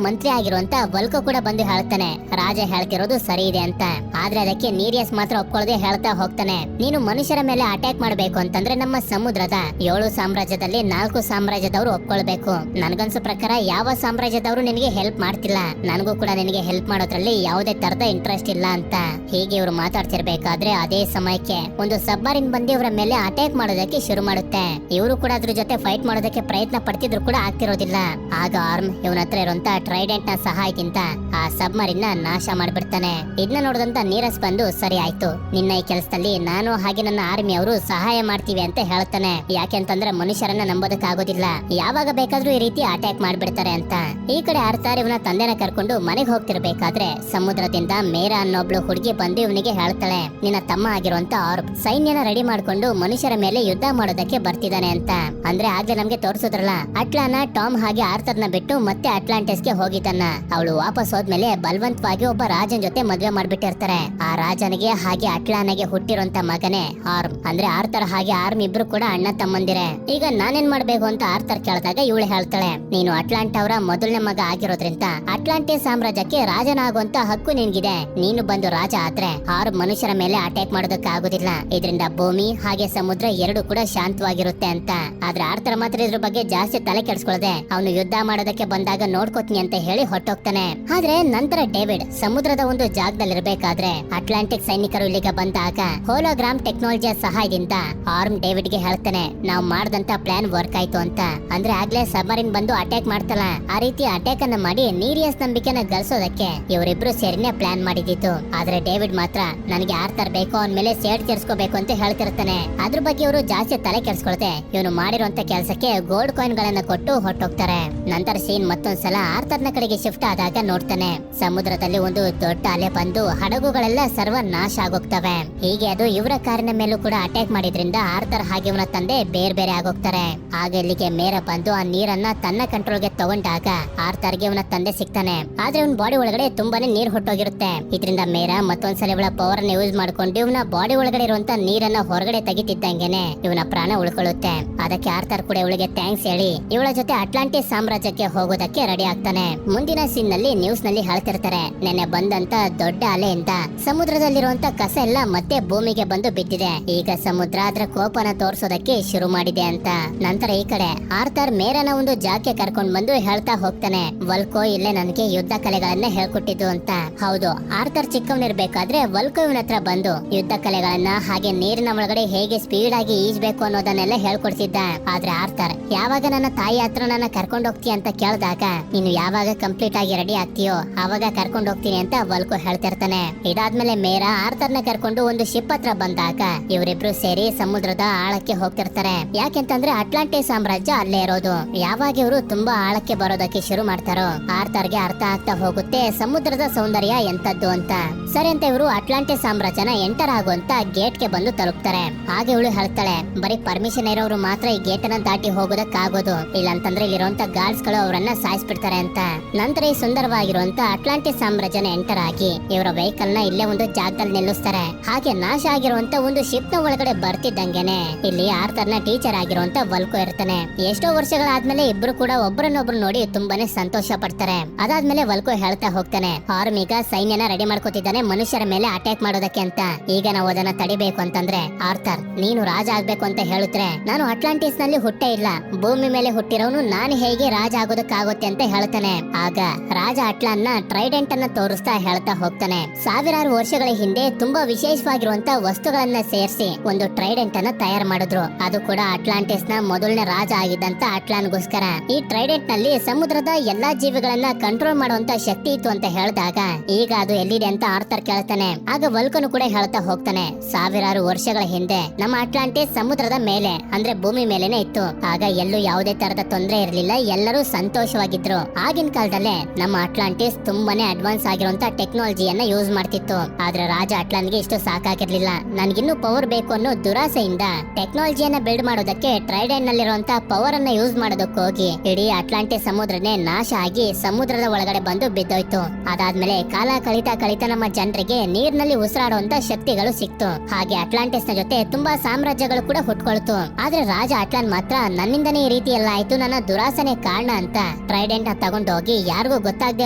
ಮಂತ್ರಿ ಆಗಿರುವಂತ ವಲ್ಕೋ ಕೂಡ ಬಂದು ಹೇಳ್ತಾನೆ, ರಾಜ ಹೇಳ್ತಿರೋದು ಸರಿ ಇದೆ ಅಂತ. ಆದ್ರೆ ಅದಕ್ಕೆ ನೀರಿಯಸ್ ಮಾತ್ರ ಒಪ್ಕೊಳ್ಳದೆ ಹೇಳ್ತಾ ಹೋಗ್ತಾನೆ, ನೀನು ಮನುಷ್ಯರ ಮೇಲೆ ಅಟ್ಯಾಕ್ ಮಾಡ್ಬೇಕು ಅಂತಂದ್ರೆ ನಮ್ಮ ಸಮುದ್ರದ 7 ಸಾಮ್ರಾಜ್ಯದಲ್ಲಿ 4 ಸಾಮ್ರಾಜ್ಯದವರು ಒಪ್ಕೊಳ್ಬೇಕು. ನನ್ಗನ್ಸೋ ಪ್ರಕಾರ ಯಾವ ಸಾಮ್ರಾಜ್ಯದವರು ನಿನಗೆ ಹೆಲ್ಪ್ ಮಾಡ್ತಿಲ್ಲ, ನನಗೂ ಕೂಡ ನಿನಗೆ ಹೆಲ್ಪ್ ಮಾಡೋದ್ರಲ್ಲಿ ಯಾವುದೇ ತರದ ಇಂಟ್ರೆಸ್ಟ್ ಇಲ್ಲ ಅಂತ. ಹೀಗೆ ಇವರು ಮಾತಾಡ್ತಿರ್ಬೇಕಾದ್ರೆ ಅದೇ ಸಮಯಕ್ಕೆ ಒಂದು ಸಬ್ಮರಿನ್ ಬಂದು ಇವರ ಮೇಲೆ ಅಟ್ಯಾಕ್ ಮಾಡೋದಕ್ಕೆ ಶುರು ಮಾಡುತ್ತೆ. ಇವರು ಕೂಡ ಅದ್ರ ಜೊತೆ ಫೈಟ್ ಮಾಡೋದಕ್ಕೆ ಪ್ರಯತ್ನ ಪಡ್ತಿದ್ರು ಕೂಡ ಆಗ್ತಿರೋದಿಲ್ಲ. ಆಗ ಆರ್ಮ್ ಇವನ ಹತ್ರ ಇರುವಂತ ಟ್ರೈಡೆಂಟ್ ನ ಸಹಾಯದಿಂದ ಆ ಸಬ್ಮರಿನ್ ನ ನಾಶ ಮಾಡ್ಬಿಡ್ತಾನೆ. ಇದನ್ನ ನೋಡಿದಂತ ನೀರಸ್ ಬಂದು, ಸರಿ ಆಯ್ತು, ನಿನ್ನ ಈ ಕೆಲಸದಲ್ಲಿ ನಾನು ಹಾಗೆ ನನ್ನ ಆರ್ಮಿ ಅವರು ಸಹಾಯ ಮಾಡ್ತೀವಿ ಅಂತ ಹೇಳ್ತಾನೆ. ಯಾಕೆಂತಂದ್ರೆ ಮನುಷ್ಯರನ್ನ ನಂಬೋದಕ್ಕಾಗೋದಿಲ್ಲ, ಯಾವಾಗ ಬೇಕಾದ್ರೂ ಈ ರೀತಿ ಅಟ್ಯಾಕ್ ಮಾಡ್ಬಿಡ್ತಾರೆ ಅಂತ. ಈ ಕಡೆ ಆರ್ಥರ್ ಇವನ ತಂದೆನ ಕರ್ಕೊಂಡು ಮನೆಗೆ ಹೋಗ್ತಿರ್ಬೇಕಾದ್ರೆ ಸಮುದ್ರದಿಂದ ಮೇರಾ ಅನ್ನೊಬ್ಳು ಹುಡುಗಿ ಬಂದು ಇವನಿಗೆ ಹೇಳ್ತಾಳೆ, ನಿನ್ನ ತಮ್ಮ ಆಗಿರುವಂತ ಆರ್ಮ್ ಸೈನ್ಯನ ರೆಡಿ ಮಾಡ್ಕೊಂಡು ಮನುಷ್ಯರ ಮೇಲೆ ಯುದ್ಧ ಮಾಡೋದಕ್ಕೆ ಬರ್ತಿದ್ದಾನೆ ಅಂತ. ಅಂದ್ರೆ ಆಗ್ಲೇ ನಮ್ಗೆ ತೋರಿಸಿದ್ರಲ್ಲ, ಅಟ್ಲಾನ ಟಾಮ್ ಹಾಗೆ ಆರ್ಥರ್ ನ ಬಿಟ್ಟು ಮತ್ತೆ ಅಟ್ಲಾಂಟಿಸ್ ಗೆ ಹೋಗಿದ್ದನ್ನ. ಅವಳು ವಾಪಸ್ ಹೋದ್ಮೇಲೆ ಬಲವಂತವಾಗಿ ಒಬ್ಬ ರಾಜನ್ ಜೊತೆ ಮದ್ವೆ ಮಾಡ್ಬಿಟ್ಟಿರ್ತಾರೆ. ಆ ರಾಜನಿಗೆ ಹಾಗೆ ಅಟ್ಲಾನಗೆ ಹುಟ್ಟಿರುವಂತ ಮಗನೇ ಆರ್ಮ್. ಅಂದ್ರೆ ಆರ್ಥರ್ ಹಾಗೆ ಆರ್ಮ್ ಇಬ್ರು ಕೂಡ ಅಣ್ಣ ತಮ್ಮಂದಿರೆ. ಈಗ ನಾನೇನ್ ಮಾಡ್ಬೇಕು ಅಂತ ಆರ್ಥರ್ ಕೇಳಿದಾಗ ಇವಳು ಹೇಳ್ತಾಳೆ, ನೀನು ಅಟ್ಲಾಂಟ ಅವರ ಮೊದಲನೇ ಮಗ ಆಗಿರೋದ್ರಿಂದ ಅಟ್ಲಾಂಟಿಸ್ ಸಾಮ್ರಾಜ್ಯಕ್ಕೆ ರಾಜನಾಗುವಂತ ಹಕ್ಕು ನಿನ್ಗಿದೆ. ನೀನು ಬಂದು ರಾಜ ಆದ್ರೆ ಆರ್ಮ್ ಮನುಷ್ಯರ ಮೇಲೆ ಅಟ್ಯಾಕ್ ಮಾಡೋದಕ್ಕೆ ಆಗುದಿಲ್ಲ. ಇದರಿಂದ ಭೂಮಿ ಹಾಗೆ ಸಮುದ್ರ ಎರಡು ಕೂಡ ಶಾಂತವಾಗಿರುತ್ತೆ ಅಂತ. ಆದ್ರೆ ಆರ್ಥರ್ ಮಾತ್ರ ಇದ್ರ ಬಗ್ಗೆ ಜಾಸ್ತಿ ತಲೆ ಕೆಡಿಸ್ಕೊಳ್ಳದೆ ಅವನು ಯುದ್ಧ ಮಾಡೋದಕ್ಕೆ ಬಂದಾಗ ನೋಡ್ಕೋತೀನಿ ಅಂತ ಹೇಳಿ ಹೊರಟೋಗ್ತಾನೆ. ಆದ್ರೆ ನಂತರ ಡೇವಿಡ್ ಸಮುದ್ರದ ಒಂದು ಜಾಗದಲ್ಲಿರ್ಬೇಕಾದ್ರೆ ಅಟ್ಲಾಂಟಿಕ್ ಸೈನಿಕರು ಇಲ್ಲಿಗೆ ಬಂದಾಗ ಹೋಲೋಗ್ರಾಮ್ ಟೆಕ್ನಾಲಜಿಯ ಸಹಾಯದಿಂದ ಆರ್ಮ್ ಡೇವಿಡ್ ಗೆ ಹೇಳ್ತಾನೆ, ನಾವು ಮಾಡಿದಂತ ಪ್ಲಾನ್ ವರ್ಕ್ ಆಯ್ತು ಅಂತ. ಅಂದ್ರೆ ಆಗ್ಲೇ ಸಬ್ಮರಿನ್ ಬಂದು ಅಟ್ಯಾಕ್ ಮಾಡ್ತಲ್ಲ, ಆ ರೀತಿ ಅಟ್ಯಾಕ್ ಅನ್ನ ಮಾಡಿ ನೀರಿಯಸ್ ನಂಬಿಕೆನ ಗಳಿಸೋದಕ್ಕೆ ಇವರಿಬ್ರು ಸೇರಿನೇ ಪ್ಲಾನ್ ಮಾಡಿದಿತ್ತು. ಆದ್ರೆ ಡೇವಿಡ್ ಮಾತ್ರ ನನಗೆ ಆರ್ಥರ್ ಬೇಕು, ಅವನ ಮೇಲೆ ಸೇಡ್ ತೀರ್ಸ್ಕೋಬೇಕು ಅಂತ ಹೇಳ್ತಿರ್ತಾನೆ. ಅದ್ರ ಬಗ್ಗೆ ಇವರು ಜಾಸ್ತಿ ತಲೆ ಕೆಡಿಸ್ಕೊಳ್ತೆ ಇವನು ಮಾಡಿರುವಂತ ಕೆಲಸಕ್ಕೆ ಗೋಲ್ಡ್ ಕಾಯಿನ್ ಗಳನ್ನ ಕೊಟ್ಟು ಹೊರಟೋಗ್ತಾರೆ. ನಂತರ ಸೀನ್ ಮತ್ತೊಂದ್ಸಲ ಆರ್ಥರ್ ನ ಕಡೆಗೆ ಶಿಫ್ಟ್ ಆದಾಗ ನೋಡ್ತಾನೆ, ಸಮುದ್ರದಲ್ಲಿ ಒಂದು ದೊಡ್ಡ ಅಲೆ ಬಂದು ಹಡಗುಗಳೆಲ್ಲ ಸರ್ವ ನಾಶ ಆಗೋಗ್ತವೆ. ಹೀಗೆ ಅದು ಇವರ ಕಾರಿನ ಮೇಲೂ ಕೂಡ ಅಟ್ಯಾಕ್ ಮಾಡಿದ್ರಿಂದ ಆರ್ಥರ್ ಹಾಗೆ ಇವನ ತಂದೆ ಬೇರೆ ಬೇರೆ ಆಗೋಗ್ತಾರೆ. ಆಗ ಇಲ್ಲಿಗೆ ಮೇರ ಬಂದು ಆ ನೀರನ್ನ ತನ್ನ ಕಂಟ್ರೋಲ್ಗೆ ತಗೊಂಡಾಗ ಆರ್ಥರ್ಗೆ ಇವನ ತಂದೆ ಸಿಗ್ತಾನೆ. ಆದ್ರೆ ಇವನ್ ಬಾಡಿ ಒಳಗಡೆ ತುಂಬಾನೇ ನೀರ್ ಹೊಟ್ಟೋಗಿರುತ್ತೆ. ಇದರಿಂದ ಮೇರ ಮತ್ತೊಂದ್ಸಲ ಇವಳ ಪವರ್ ಅನ್ನ ಯೂಸ್ ಮಾಡ್ಕೊಂಡು ಇವನ ಬಾಡಿ ಒಳಗಡೆ ಇರುವಂತ ನೀರನ್ನ ಹೊರಗಡೆ ತೆಗಿತಿದ್ದಂಗೆನೆ ಇವನ ಪ್ರಾಣ ಉಳ್ಕೊಳ್ಳುತ್ತೆ. ಅದಕ್ಕೆ ಆರ್ಥರ್ ಕೂಡ ಇವಳಿಗೆ ಥ್ಯಾಂಕ್ಸ್ ಹೇಳಿ ಇವಳ ಜೊತೆ ಅಟ್ಲಾಂಟಿಸ್ ಸಾಮ್ರಾಜ್ಯಕ್ಕೆ ಹೋಗೋದಕ್ಕೆ ರೆಡಿ ಆಗ್ತಾನೆ. ಮುಂದಿನ ಸೀನ್ ನಲ್ಲಿ ನ್ಯೂಸ್ ನಲ್ಲಿ ಹೇಳ್ತಿರ್ತಾರೆ, ನೆನ್ನೆ ಬಂದಂತ ದೊಡ್ಡ ಅಲೆಯಿಂದ ಸಮುದ್ರದಲ್ಲಿರುವಂತ ಕಸ ಎಲ್ಲ ಮತ್ತೆ ಭೂಮಿಗೆ ಬಂದು ಬಿದ್ದಿದೆ. ಈಗ ಸಮುದ್ರ ಅದರ ಕೋಪನ ತೋರ್ಸೋದಕ್ಕೆ ಶುರು ಮಾಡಿದೆ ಅಂತ. ನಂತರ ಈ ಕಡೆ ಆರ್ಥರ್ ಮೇರನ ಒಂದು ಜಾಗಕ್ಕೆ ಕರ್ಕೊಂಡ್ ಬಂದು ಹೇಳ್ತಾ ಹೋಗ್ತಾನೆ, ವಲ್ಕೋ ಇಲ್ಲೇ ನನಗೆ ಯುದ್ಧ ಕಲೆಗಳನ್ನ ಹೇಳ್ಕೊಟ್ಟಿದ್ದು ಅಂತ. ಹೌದು, ಆರ್ಥರ್ ಚಿಕ್ಕವನಿರ್ಬೇಕಾದ್ರೆ ವಲ್ಕೋ ಇವನ ಹತ್ರ ಬಂದು ಯುದ್ಧ ಕಲೆಗಳನ್ನ ಹಾಗೆ ನೀರಿನ ಒಳಗಡೆ ಹೇಗೆ ಸ್ಪೀಡ್ ಆಗಿ ಈಜ್ಬೇಕು ಅನ್ನೋದನ್ನೆಲ್ಲ ಹೇಳ್ಕೊಡ್ತಿದ್ದ. ಆದ್ರೆ ಆರ್ಥರ್ ಯಾವಾಗ ನನ್ನ ತಾಯಿ ಹತ್ರ ನನ್ನ ಕರ್ಕೊಂಡ್ ಹೋಗ್ತೀಯ ಅಂತ ಕೇಳಿದಾಗ, ನೀನು ಯಾವಾಗ ಕಂಪ್ಲೀಟ್ ಆಗಿ ರೆಡಿ ಆಗ್ತೀಯೋ ಅವಾಗ ಕರ್ಕೊಂಡ್ ಹೋಗ್ತೀನಿ ಅಂತ ವಲ್ಕೋ ಹೇಳ್ತಿರ್ತಾನೆ. ಇದಾದ್ಮೇಲೆ ಮೇರಾ ಆರ್ಥರ್ನ ಕರ್ಕೊಂಡು ಒಂದು ಶಿಪ್ ಹತ್ರ ಬಂದಾಗ ಇವರಿಬ್ರು ಸೇರಿ ಸಮುದ್ರದ ಆಳಕ್ಕೆ ಹೋಗ್ತಿರ್ತಾರೆ. ಯಾಕೆಂತಂದ್ರೆ ಅಟ್ಲಾಂಟಿಸ್ ಸಾಮ್ರಾಜ್ಯ ಅಲ್ಲೇ ಇರೋದು. ಯಾವಾಗ ಇವರು ತುಂಬಾ ಆಳಕ್ಕೆ ಬರೋದಕ್ಕೆ ಶುರು ಮಾಡ್ತಾರೋ ಆರ್ಥರ್ಗೆ ಅರ್ಥ ಆಗ್ತಾ ಹೋಗುತ್ತೆ ಸಮುದ್ರದ ಸೌಂದರ್ಯ ಎಂತ ಎಂತದ್ದು ಅಂತ. ಸರಿ ಅಂತ ಇವರು ಅಟ್ಲಾಂಟಿಸ್ ಸಾಮ್ರಾಜ್ಯನ ಎಂಟರ್ ಆಗುವಂತ ಗೇಟ್ ಗೆ ಬಂದು ತಲುಪ್ತಾರೆ. ಹಾಗೆ ಇವಳು ಹೇಳ್ತಾಳೆ, ಬರೀ ಪರ್ಮಿಷನ್ ಇರೋರು ಮಾತ್ರ ಈ ಗೇಟ್ ಅನ್ನ ದಾಟಿ ಹೋಗೋದಕ್ಕಾಗೋದು, ಇಲ್ಲ ಅಂತಂದ್ರೆ ಇಲ್ಲಿರುವಂತ ಗಾರ್ಡ್ಸ್ ಗಳು ಅವರನ್ನ ಸಾಯಿಸ್ಬಿಡ್ತಾರೆ ಅಂತ. ನಂತರ ಈ ಸುಂದರವಾಗಿರುವಂತ ಅಟ್ಲಾಂಟಿಸ್ ಸಾಮ್ರಾಜ್ಯನ ಎಂಟರ್ ಆಗಿ ಇವರ ವೆಹಿಕಲ್ ನ ಇಲ್ಲೇ ಒಂದು ಜಾಗದಲ್ಲಿ ನಿಲ್ಲಿಸ್ತಾರೆ. ಹಾಗೆ ನಾಶ ಆಗಿರುವಂತ ಒಂದು ಶಿಪ್ ನ ಒಳಗಡೆ ಬರ್ತಿದ್ದಂಗೆನೆ ಇಲ್ಲಿ ಆರ್ಥರ್ ನ ಟೀಚರ್ ಆಗಿರುವಂತ ವಲ್ಕೋ ಇರ್ತಾನೆ. ಎಷ್ಟೋ ವರ್ಷಗಳಾದ್ಮೇಲೆ ಇಬ್ರು ಕೂಡ ಒಬ್ಬರನ್ನೊಬ್ರು ನೋಡಿ ತುಂಬಾನೇ ಸಂತೋಷ ಪಡ್ತಾರೆ. ಅದಾದ್ಮೇಲೆ ವಲ್ಕೋ ಹೇಳ್ತಾ ಹೋಗ್ತಾನೆ, ಆರ್ಮ್ ಈಗ ಸೈನ್ಯನ ರೆಡಿ ಮಾಡ್ಕೊತಿದ್ದಾನೆ ಮನುಷ್ಯರ ಮೇಲೆ ಅಟ್ಯಾಕ್ ಮಾಡೋದಕ್ಕೆ ಅಂತ. ಈಗ ನಾವು ಅದನ್ನ ತಡಿಬೇಕು ಅಂತಂದ್ರೆ ಆರ್ಥರ್ ನೀನು ರಾಜ ಆಗ್ಬೇಕು ಅಂತ ಹೇಳಿದ್ರೆ ನಾನು ಅಟ್ಲಾಂಟಿಸ್ ನಲ್ಲಿ ಹುಟ್ಟೇ ಇಲ್ಲ, ಭೂಮಿ ಮೇಲೆ ಹುಟ್ಟಿರೋನು ನಾನು ಹೇಗೆ ರಾಜ ಆಗೋದಕ್ಕಾಗುತ್ತೆ ಅಂತ ಹೇಳ್ತಾನೆ. ಆಗ ರಾಜ ಅಟ್ಲಾನ್ ನ ಟ್ರೈಡೆಂಟ್ ಅನ್ನ ತೋರಿಸ್ತಾ ಹೇಳ್ತಾ ಹೋಗ್ತಾನೆ, ಸಾವಿರಾರು ವರ್ಷಗಳ ಹಿಂದೆ ತುಂಬಾ ವಿಶೇಷವಾಗಿರುವಂತ ವಸ್ತುಗಳನ್ನ ಸೇರಿಸಿ ಒಂದು ಟ್ರೈಡೆಂಟ್ ಅನ್ನ ತಯಾರು ಮಾಡಿದ್ರು. ಅದು ಕೂಡ ಅಟ್ಲಾಂಟಿಸ್ ನ ಮೊದಲನೇ ರಾಜ ಆಗಿದ್ದಂತ ಅಟ್ಲಾನ್ಗೋಸ್ಕರ. ಈ ಟ್ರೈಡೆಂಟ್ ನಲ್ಲಿ ಸಮುದ್ರದ ಎಲ್ಲಾ ಜೀವಿಗಳನ್ನ ಕಂಟ್ರೋಲ್ ಮಾಡುವಂತ ಶಕ್ತಿ ಇತ್ತು ಅಂತ ಹೇಳಿದಾಗ ಈಗ ಅದು ಎಲ್ಲಿದೆ ಅಂತ ಆರ್ಥರ್ ಕೇಳ್ತಾನೆ. ಆಗ ವಲ್ಕನು ಕೂಡ ಹೇಳ್ತಾ ಹೋಗ್ತಾನೆ, ಸಾವಿರಾರು ವರ್ಷಗಳ ಹಿಂದೆ ನಮ್ಮ ಅಟ್ಲಾಂಟಿಸ್ ಸಮುದ್ರದ ಮೇಲೆ ಅಂದ್ರೆ ಭೂಮಿ ಮೇಲೆನೆ ಇತ್ತು. ಆಗ ಎಲ್ಲೂ ಯಾವುದೇ ತರದ ತೊಂದರೆ ಇರಲಿಲ್ಲ, ಎಲ್ಲರೂ ಸಂತೋಷವಾಗಿದ್ರು. ಆಗಿನ ಕಾಲದಲ್ಲೇ ನಮ್ಮ ಅಟ್ಲಾಂಟಿಸ್ ತುಂಬಾನೇ ಅಡ್ವಾನ್ಸ್ ಆಗಿರುವಂತ ಟೆಕ್ನಾಲಜಿಯನ್ನ ಯೂಸ್ ಮಾಡ್ತಿತ್ತು. ಆದ್ರೆ ರಾಜ ಅಟ್ಲಾನ್ಗೆ ಇಷ್ಟು ಸಾಕಾಗಿರ್ಲಿಲ್ಲ, ನನ್ಗಿನ್ನೂ ಪವರ್ ಬೇಕು ಅನ್ನೋ ದುರಾಸೆಯಿಂದ ಟೆಕ್ನಾಲಜಿಯನ್ನ ಬಿಲ್ಡ್ ಮಾಡೋದಕ್ಕೆ ಟ್ರೈಡೆಂಟ್ ನಲ್ಲಿರುವಂತ ಪವರ್ ಅನ್ನ ಯೂಸ್ ಮಾಡೋದಕ್ಕೆ ಹೋಗಿ ಇಡೀ ಅಟ್ಲಾಂಟಿಸ್ ಸಮುದ್ರನೇ ನಾಶ ಆಗಿ ಸಮುದ್ರದ ಒಳಗಡೆ ಬಂದು ಬಿದ್ದೋಯ್ತು. ಅದಾದ್ಮೇಲೆ ಕಾಲ ಕಳಿತಾ ನಮ್ಮ ಜನರಿಗೆ ನೀರಿನಲ್ಲಿ ಉಸಿರಾಡುವಂತ ಶಕ್ತಿಗಳು ಸಿಕ್ತು. ಹಾಗೆ ಅಟ್ಲಾಂಟಿಸ್ ನ ಜೊತೆ ತುಂಬಾ ಸಾಮ್ರಾಜ್ಯಗಳು ಕೂಡ ಹುಟ್ಕೊಳ್ತು. ಆದ್ರೆ ರಾಜ ಅಟ್ಲಾನ್ ಮಾತ್ರ ನನ್ನಿಂದನೇ ಈ ರೀತಿ ಎಲ್ಲ ಆಯ್ತು, ನನ್ನ ದುರಾಸನೆ ಕಾರಣ ಅಂತ ಟ್ರೈಡೆಂಟ್ ನ ತಗೊಂಡೋಗಿ ಯಾರಿಗೂ ಗೊತ್ತಾಗದೇ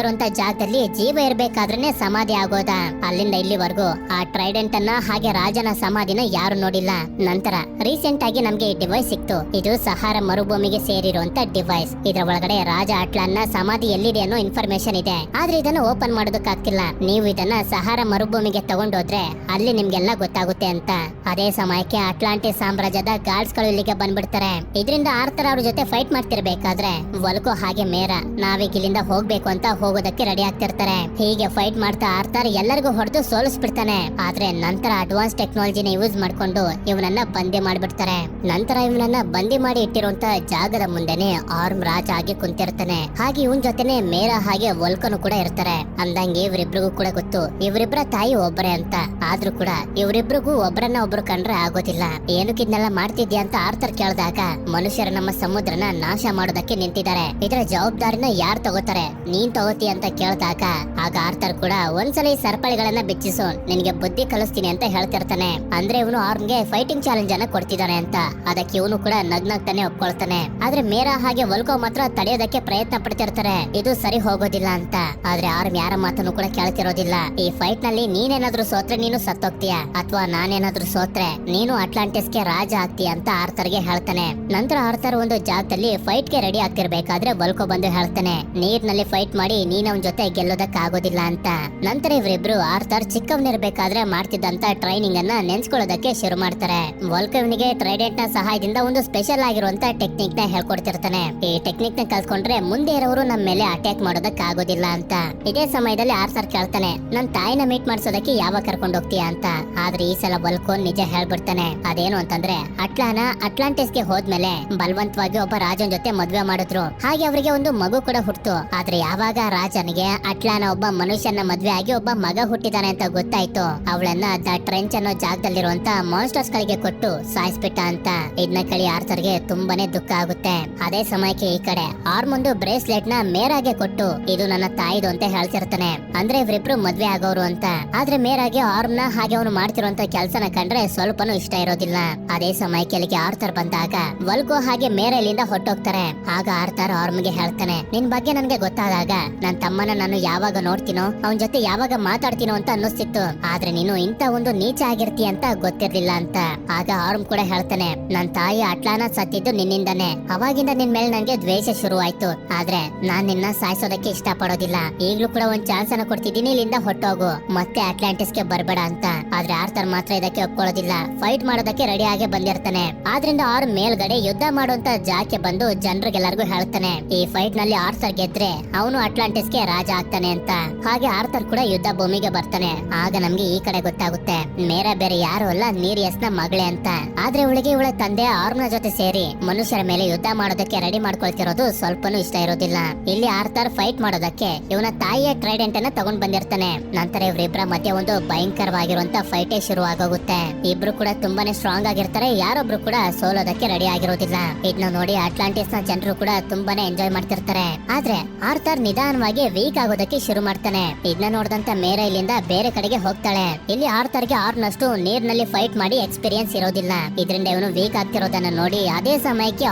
ಇರುವಂತ ಜಾಗದಲ್ಲಿ ಜೀವ ಇರ್ಬೇಕಾದ್ರೇನೆ ಸಮಾಧಿ ಆಗೋದ. ಅಲ್ಲಿಂದ ಇಲ್ಲಿವರೆಗೂ ಆ ಟ್ರೈಡೆಂಟ್ ಅನ್ನ ಹಾಗೆ ರಾಜನ ಸಮಾಧಿನ ಯಾರು ನೋಡಿಲ್ಲ. ನಂತರ ರೀಸೆಂಟ್ ಆಗಿ ನಮ್ಗೆ ಈ ಡಿವೈಸ್ ಸಿಕ್ತು. ಇದು ಸಹಾರ ಮರುಭೂಮಿಗೆ ಸೇರಿರುವಂತ ಡಿವೈಸ್. ಇದರ ಒಳಗಡೆ ರಾಜ ಅಟ್ಲಾನ್ ನ ಸಮಾಧಿ ಎಲ್ಲಿದೆ ಅನ್ನೋ ಇನ್ಫಾರ್ಮೇಶನ್ ಇದೆ. ಆದ್ರೆ ಇದನ್ನ ಓಪನ್ ಮಾಡೋದಕ್ಕಾಗ್ತಿಲ್ಲ. ನೀವು ಇದನ್ನ ಸಹಾರ ಮರುಭೂಮಿಗೆ ತಗೊಂಡೋದ್ರೆ ಅಲ್ಲಿ ನಿಮ್ಗೆಲ್ಲ ಗೊತ್ತಾಗುತ್ತೆ ಅಂತ. ಅದೇ ಸಮಯಕ್ಕೆ ಅಟ್ಲಾಂಟಿಸ್ ಸಾಮ್ರಾಜ್ಯದ ಗಾರ್ಡ್ಸ್ ಗಳು ಇಲ್ಲಿಗೆ ಬಂದ್ಬಿಡ್ತಾರೆ. ಇದರಿಂದ ಆರ್ಥರ್ ಅವ್ರ ಜೊತೆ ಫೈಟ್ ಮಾಡ್ತಿರ್ಬೇಕಾದ್ರೆ ವಲ್ಕೋ ಹಾಗೆ ಮೇರ ನಾವೀಗ ಇಲ್ಲಿಂದ ಹೋಗ್ಬೇಕು ಅಂತ ಹೋಗೋದಕ್ಕೆ ರೆಡಿ ಆಗ್ತಿರ್ತಾರೆ. ಹೀಗೆ ಫೈಟ್ ಮಾಡ್ತಾ ಆರ್ಥರ್ ಎಲ್ಲರಿಗೂ ಹೊಡೆದು ಸೋಲಿಸ್ಬಿಡ್ತಾನೆ. ಆದ್ರೆ ನಂತರ ಅಡ್ವಾನ್ಸ್ ಟೆಕ್ನಾಲಜಿನ ಯೂಸ್ ಮಾಡ್ಕೊಂಡು ಇವನನ್ನ ಬಂದಿ ಮಾಡ್ಬಿಡ್ತಾರೆ. ನಂತರ ಇವನನ್ನ ಬಂದಿ ಮಾಡಿ ಇಟ್ಟಿರುವಂತ ಜಾಗದ ಮುಂದೆನೆ ಆರ್ಮ್ ರಾಜ ಆಗಿ ಕುಂತಿರ್ತಾನೆ. ಹಾಗೆ ಇವನ್ ಜೊತೆನೆ ಮೇರ ಹಾಗೆ ವಲ್ಕನು ಕೂಡ ಇರ್ತಾರೆ. ಅಂದಂಗೆ ಇವರಿಬ್ರಿಗೂ ಕೂಡ ಗೊತ್ತು ಇವರಿಬ್ಬರ ತಾಯಿ ಒಬ್ಬರೇ ಅಂತ. ಆದ್ರೂ ಕೂಡ ಇವರಿಬ್ರಿಗೂ ಒಬ್ಬರನ್ನ ಒಬ್ರು ಕಂಡ್ರೆ ಆಗೋದಿಲ್ಲ. ಏನಕ್ಕೆ ಇದನ್ನೆಲ್ಲ ಮಾಡ್ತಿದ್ಯಾ ಅಂತ ಆರ್ಥರ್ ಕೇಳಿದಾಗ ಮನುಷ್ಯರ ನಮ್ಮ ಸಮುದ್ರನ ನಾಶ ಮಾಡೋದಕ್ಕೆ ನಿಂತಿದ್ದಾರೆ, ಇದರ ಜವಾಬ್ದಾರಿನ ಯಾರು ತಗೋತಾರೆ, ನೀನ್ ತಗೋತಿ ಅಂತ ಕೇಳಿದಾಗ ಆಗ ಆರ್ಥರ್ ಕೂಡ ಒಂದ್ಸಲ ಈ ಸರಪಳಿಗಳನ್ನ ಬಿಚ್ಚಿಸು, ನಿನಗೆ ಬುದ್ಧಿ ಕಲಿಸ್ತೀನಿ ಅಂತ ಹೇಳ್ತಿರ್ತಾನೆ. ಅಂದ್ರೆ ಇವನು ಆರ್ಮ್ಗೆ ಫೈಟಿಂಗ್ ಚಾಲೆಂಜ್ ಅನ್ನ ಕೊಡ್ತಿದ್ದಾನೆ ಅಂತ. ಅದಕ್ಕೆ ಇವನು ಕೂಡ ನಗ್ನಗ್ತಾನೆ ಒಪ್ಕೊಳ್ತಾನೆ. ಆದ್ರೆ ಮೇರಾ ಹಾಗೆ ವಲ್ಕೋ ಮಾತ್ರ ತಡೆಯೋದಕ್ಕೆ ಪ್ರಯತ್ನ ಪಡ್ತಿರ್ತಾರೆ, ಇದು ಸರಿ ಹೋಗೋದಿಲ್ಲ ಅಂತ. ಆದ್ರೆ ಆರ್ಮ್ ಯಾರ ಮಾತನ್ನು ಕೂಡ ಕೇಳ್ತಿರೋದಿಲ್ಲ. ಈ ಫೈಟ್ ನಲ್ಲಿ ನೀನೇನಾದ್ರೂ ಸೋತ್ರೆ ನೀನು ಸತ್ತೋಗ್ತೀಯ, ಅಥವಾ ನಾನೇನಾದ್ರೂ ಸೋತ್ರೆ ನೀನು ಅಟ್ಲಾಂಟಿಸ್ ಗೆ ರಾಜ ಆಗ್ತೀಯ ಅಂತ ಆರ್ಥರ್ ಗೆ ಹೇಳ್ತಾನೆ. ನಂತರ ಆರ್ಥರ್ ಒಂದು ಜಾಗದಲ್ಲಿ ಫೈಟ್ ಗೆ ರೆಡಿ ಆಗ್ತಿರ್ಬೇಕಾದ್ರೆ ವಲ್ಕೋ ಬಂದು ಹೇಳ್ತಾನೆ, ನೀರ್ನಲ್ಲಿ ಫೈಟ್ ಮಾಡಿ ನೀನ್ ಅವನ ಜೊತೆ ಗೆಲ್ಲೋದಕ್ಕಾಗೋದಿಲ್ಲ ಅಂತ. ನಂತರ ಇವರಿಬ್ರು ಆರ್ಥರ್ ಚಿಕ್ಕವನಿರ್ಬೇಕಾದ್ರೆ ಮಾಡ್ತಿದ್ದಂತ ಟ್ರೈನಿಂಗ್ ಅನ್ನ ನೆನ್ಸ್ಕೊಳ್ಳೋದಕ್ಕೆ ಶುರು ಮಾಡ್ತಾರೆ. ವಲ್ಕೋ ಇವನಿಗೆ ಟ್ರೈಡೆಂಟ್ ನ ಸಹಾಯದಿಂದ ಒಂದು ಸ್ಪೆಷಲ್ ಆಗಿರುವಂತ ಟೆಕ್ನಿಕ್ ನ ಹೇಳ್ಕೊಡ್ತಿರ್ತಾನೆ. ಈ ಟೆಕ್ನಿಕ್ ನ ಕಲ್ತ್ಕೊಂಡ್ರೆ ಮುಂದೆ ಇರೋರು ನಮ್ಮ ಮೇಲೆ ಅಟ್ಯಾಕ್ ಮಾಡೋದಕ್ಕಾಗೋದಿಲ್ಲ ಅಂತ. ಇದೇ ಸಮಯದಲ್ಲಿ ಆರ್ಥರ್ ಕೇಳ್ತಾನೆ, ನನ್ ತಾಯಿನ ಮೀಟ್ ಮಾಡ್ಸೋದಕ್ಕೆ ಯಾವಾಗ ಕರ್ಕೊಂಡು ಹೋಗ್ತೀಯಾ ಅಂತ. ಆದ್ರೆ ಈ ಸಲ ವಲ್ಕೋ ನಿಜ ಹೇಳ್ಬಿಡ್ತಾನೆ. ಅದೇನು ಅಂತಂದ್ರೆ ಅಟ್ಲಾಂಟಿಸ್ ಗೆ ಹೋದ್ಮೇಲೆ ಬಲವಂತವಾಗಿ ಒಬ್ಬ ರಾಜನ್ ಜೊತೆ ಮದ್ವೆ ಮಾಡಿದ್ರು. ಹಾಗೆ ಅವರಿಗೆ ಒಂದು ಮಗು ಕೂಡ ಹುಟ್ಟಿತು. ಆದ್ರೆ ಯಾವಾಗ ರಾಜನಿಗೆ ಅಟ್ಲಾನ ಒಬ್ಬ ಮನುಷ್ಯನ ಮದ್ವೆ ಆಗಿ ಒಬ್ಬ ಮಗ ಹುಟ್ಟಿದಾನೆ ಅಂತ ಗೊತ್ತಾಯ್ತು, ಅವಳನ್ನ ದ ಟ್ರೆಂಚ್ ಅನ್ನೋ ಜಾಗದಲ್ಲಿರುವಂತ ಮಾನ್ಸ್ಟರ್ಸ್ ಗಳಿಗೆ ಕೊಟ್ಟು ಸಾಯಿಸ್ಬಿಟ್ಟ ಅಂತ. ಇದನ್ನ ಕೇಳಿ ಆರ್ಥರ್ಗೆ ತುಂಬಾನೇ ದುಃಖ ಆಗುತ್ತೆ. ಅದೇ ಸಮಯಕ್ಕೆ ಈ ಕಡೆ ಆರ್ಮ್ ಒಂದು ಬ್ರೇಸ್ಲೆಟ್ ನ ಮೇರಾಗೆ ಕೊಟ್ಟು ಇದು ನನ್ನ ತಾಯಿದು ಅಂತ ಹೇಳ್ತಿರ್ತಾನೆ. ಅಂದ್ರೆ ಇವರಿಬ್ರು ಮದ್ವೆ ಆಗೋರು ಅಂತ. ಆದ್ರೆ ಮೇರಾಗೆ ಆರ್ಮ್ ನ ಹಾಗೆ ಅವನು ಮಾಡ್ತಿರುವಂತ ಕೆಲ್ಸನ ಕಂಡ್ರೆ ಸ್ವಲ್ಪನೂ ಇಷ್ಟ ಇರೋದಿಲ್ಲ. ಅದೇ ಸಮಯಕ್ಕೆ ಅಲ್ಲಿಗೆ ಆರ್ಥರ್ ಬಂದಾಗ ವಲ್ಕೋ ಹಾಗೆ ಮೇರ ಇಲ್ಲಿಂದ ಹೊಟ್ಟೋಗ್ತಾರೆ. ಆಗ ಆರ್ಥರ್ ಆರ್ಮ್ಗೆ ಹೇಳ್ತಾನೆ, ನಿನ್ ಬಗ್ಗೆ ನನ್ಗೆ ಗೊತ್ತಾದಾಗ ನನ್ ತಮ್ಮನ ನಾನು ಯಾವಾಗ ನೋಡ್ತೀನೋ ಅವನ್ ಜೊತೆ ಯಾವಾಗ ಮಾತಾಡ್ತೀನೋ ಅಂತ ಅನ್ನಿಸ್ತಿತ್ತು. ಆದ್ರೆ ನೀನು ಇಂತ ಒಂದು ನೀಚ ಆಗಿರ್ತೀಯ ಅಂತ ಗೊತ್ತಿರ್ಲಿಲ್ಲ ಅಂತ. ಆಗ ಆರ್ಮ್ ಕೂಡ ಹೇಳ್ತಾನೆ, ನನ್ ತಾಯಿ ಅಟ್ಲಾನ ಸತ್ತಿದ್ದು ನಿನ್ನಿಂದಾನೆ. ಅವಾಗಿಂದ ನಿನ್ ಮೇಲೆ ನನ್ಗೆ ದ್ವೇಷ ಶುರು ಆಯ್ತು. ಆದ್ರೆ ನಾನ್ ನಿನ್ನ ಸಾಯಿಸೋದಕ್ಕೆ ಇಷ್ಟ ಪಡೋದಿಲ್ಲ. ಈಗ್ಲೂ ಕೂಡ ಒಂದ್ ಚಾನ್ಸ್ ಅನ್ನ ಕೊಡ್ತಿದ್ದೀನಿ, ಇಲ್ಲಿಂದ ಹೊಟ್ಟೋಗು, ಮತ್ತೆ ಅಟ್ಲಾಂಟಿಸ್ ಗೆ ಬರ್ಬೇಡ ಅಂತ. ಆದ್ರೆ ಆರ್ಥರ್ ಮಾತ್ರ ಇದಕ್ಕೆ ಒಪ್ಕೊಳ್ಳೋದಿಲ್ಲ. ಫೈಟ್ ಮಾಡೋದಕ್ಕೆ ರೆಡಿ ಆಗಿ ಬಂದಿರ್ತಾನೆ. ಆದ್ರಿಂದ ಆರ್ಮ್ ಮೇಲ್ಗಡೆ ಯುದ್ಧ ಮಾಡುವಂತ ಜಾಗಕ್ಕೆ ಬಂದು ಜನರಿಗೆಲ್ಲರಿಗೂ ಹೇಳ್ತಾನೆ, ಈ ಫೈಟ್ ನಲ್ಲಿ ಆರ್ಥರ್ ಗೆದ್ರೆ ಅವನು ಅಟ್ಲಾಂಟಿಸ್ ಗೆ ರಾಜ ಆಗ್ತಾನೆ ಅಂತ. ಹಾಗೆ ಆರ್ಥರ್ ಕೂಡ ಯುದ್ಧ ಭೂಮಿಗೆ ಬರ್ತಾನೆ. ಆಗ ನಮ್ಗೆ ಈ ಕಡೆ ಗೊತ್ತಾಗುತ್ತೆ ಮೇರಾ ಬೇರೆ ಯಾರು ಅಲ್ಲ, ನೀರಿಯಸ್ ನ ಮಗಳೇ ಅಂತ. ಆದ್ರೆ ಇವಳ ತಂದೆ ಆರ್ಮ್ ನ ಜೊತೆ ಸೇರಿ ಮನುಷ್ಯರ ಮೇಲೆ ಯುದ್ಧ ಮಾಡೋದಕ್ಕೆ ರೆಡಿ ಮಾಡ್ಕೊಳ್ತಿರೋದು ಸ್ವಲ್ಪನೂ ಇಷ್ಟ ಇರೋದಿಲ್ಲ. ಇಲ್ಲಿ ಆರ್ಥರ್ ಫೈಟ್ ಮಾಡೋದಕ್ಕೆ ಇವನ ತಾಯಿಯ ಟ್ರೈಡೆಂಟ್ ಅನ್ನ ತಗೊಂಡ್ ಬಂದಿರ್ತಾನೆ. ನಂತರ ಇವರಿಬ್ಬರ ಮಧ್ಯೆ ಒಂದು ಭಯಂಕರವಾಗಿರುವಂತ ಫೈಟೇ ಶುರು ಆಗೋಗುತ್ತೆ. ಇಬ್ರು ಕೂಡ ತುಂಬಾನೇ ಸ್ಟ್ರಾಂಗ್ ಆಗಿರ್ತಾರೆ, ಯಾರೊಬ್ರು ಕೂಡ ಸೋಲೋದಕ್ಕೆ ರೆಡಿ ಆಗಿರೋದಿಲ್ಲ. ಇದನ್ನ ನೋಡಿ ಅಟ್ಲಾಂಟಿಸ್ ನ ಜನರು ಕೂಡ ತುಂಬಾನೇ ಎಂಜಾಯ್ ಮಾಡ್ತಿರ್ತಾರೆ. ಆದ್ರೆ ಆರ್ಥರ್ ನಿಧಾನವಾಗಿ ವೀಕ್ ಆಗೋದಕ್ಕೆ ಶುರು ಮಾಡ್ತಾನೆ. ಇದನ್ನ ನೋಡಿದಂತ ಮೇರಾ ಇಲ್ಲಿಂದ ಬೇರೆ ಕಡೆಗೆ ಹೋಗ್ತಾಳೆ. ಇಲ್ಲಿ ಆರ್ಥರ್ಗೆ ಆರ್ಮ್ನಷ್ಟು ನೀರ್ನಲ್ಲಿ ಫೈಟ್ ಮಾಡಿ ಎಕ್ಸ್ಪೀರಿಯನ್ಸ್ ಇರೋದಿಲ್ಲ. ಇದರಿಂದ ಇವನು ವೀಕ್ ಆಗ್ತಿರೋದನ್ನ ನೋಡಿ ಅದೇ ಸಮಯಕ್ಕೆ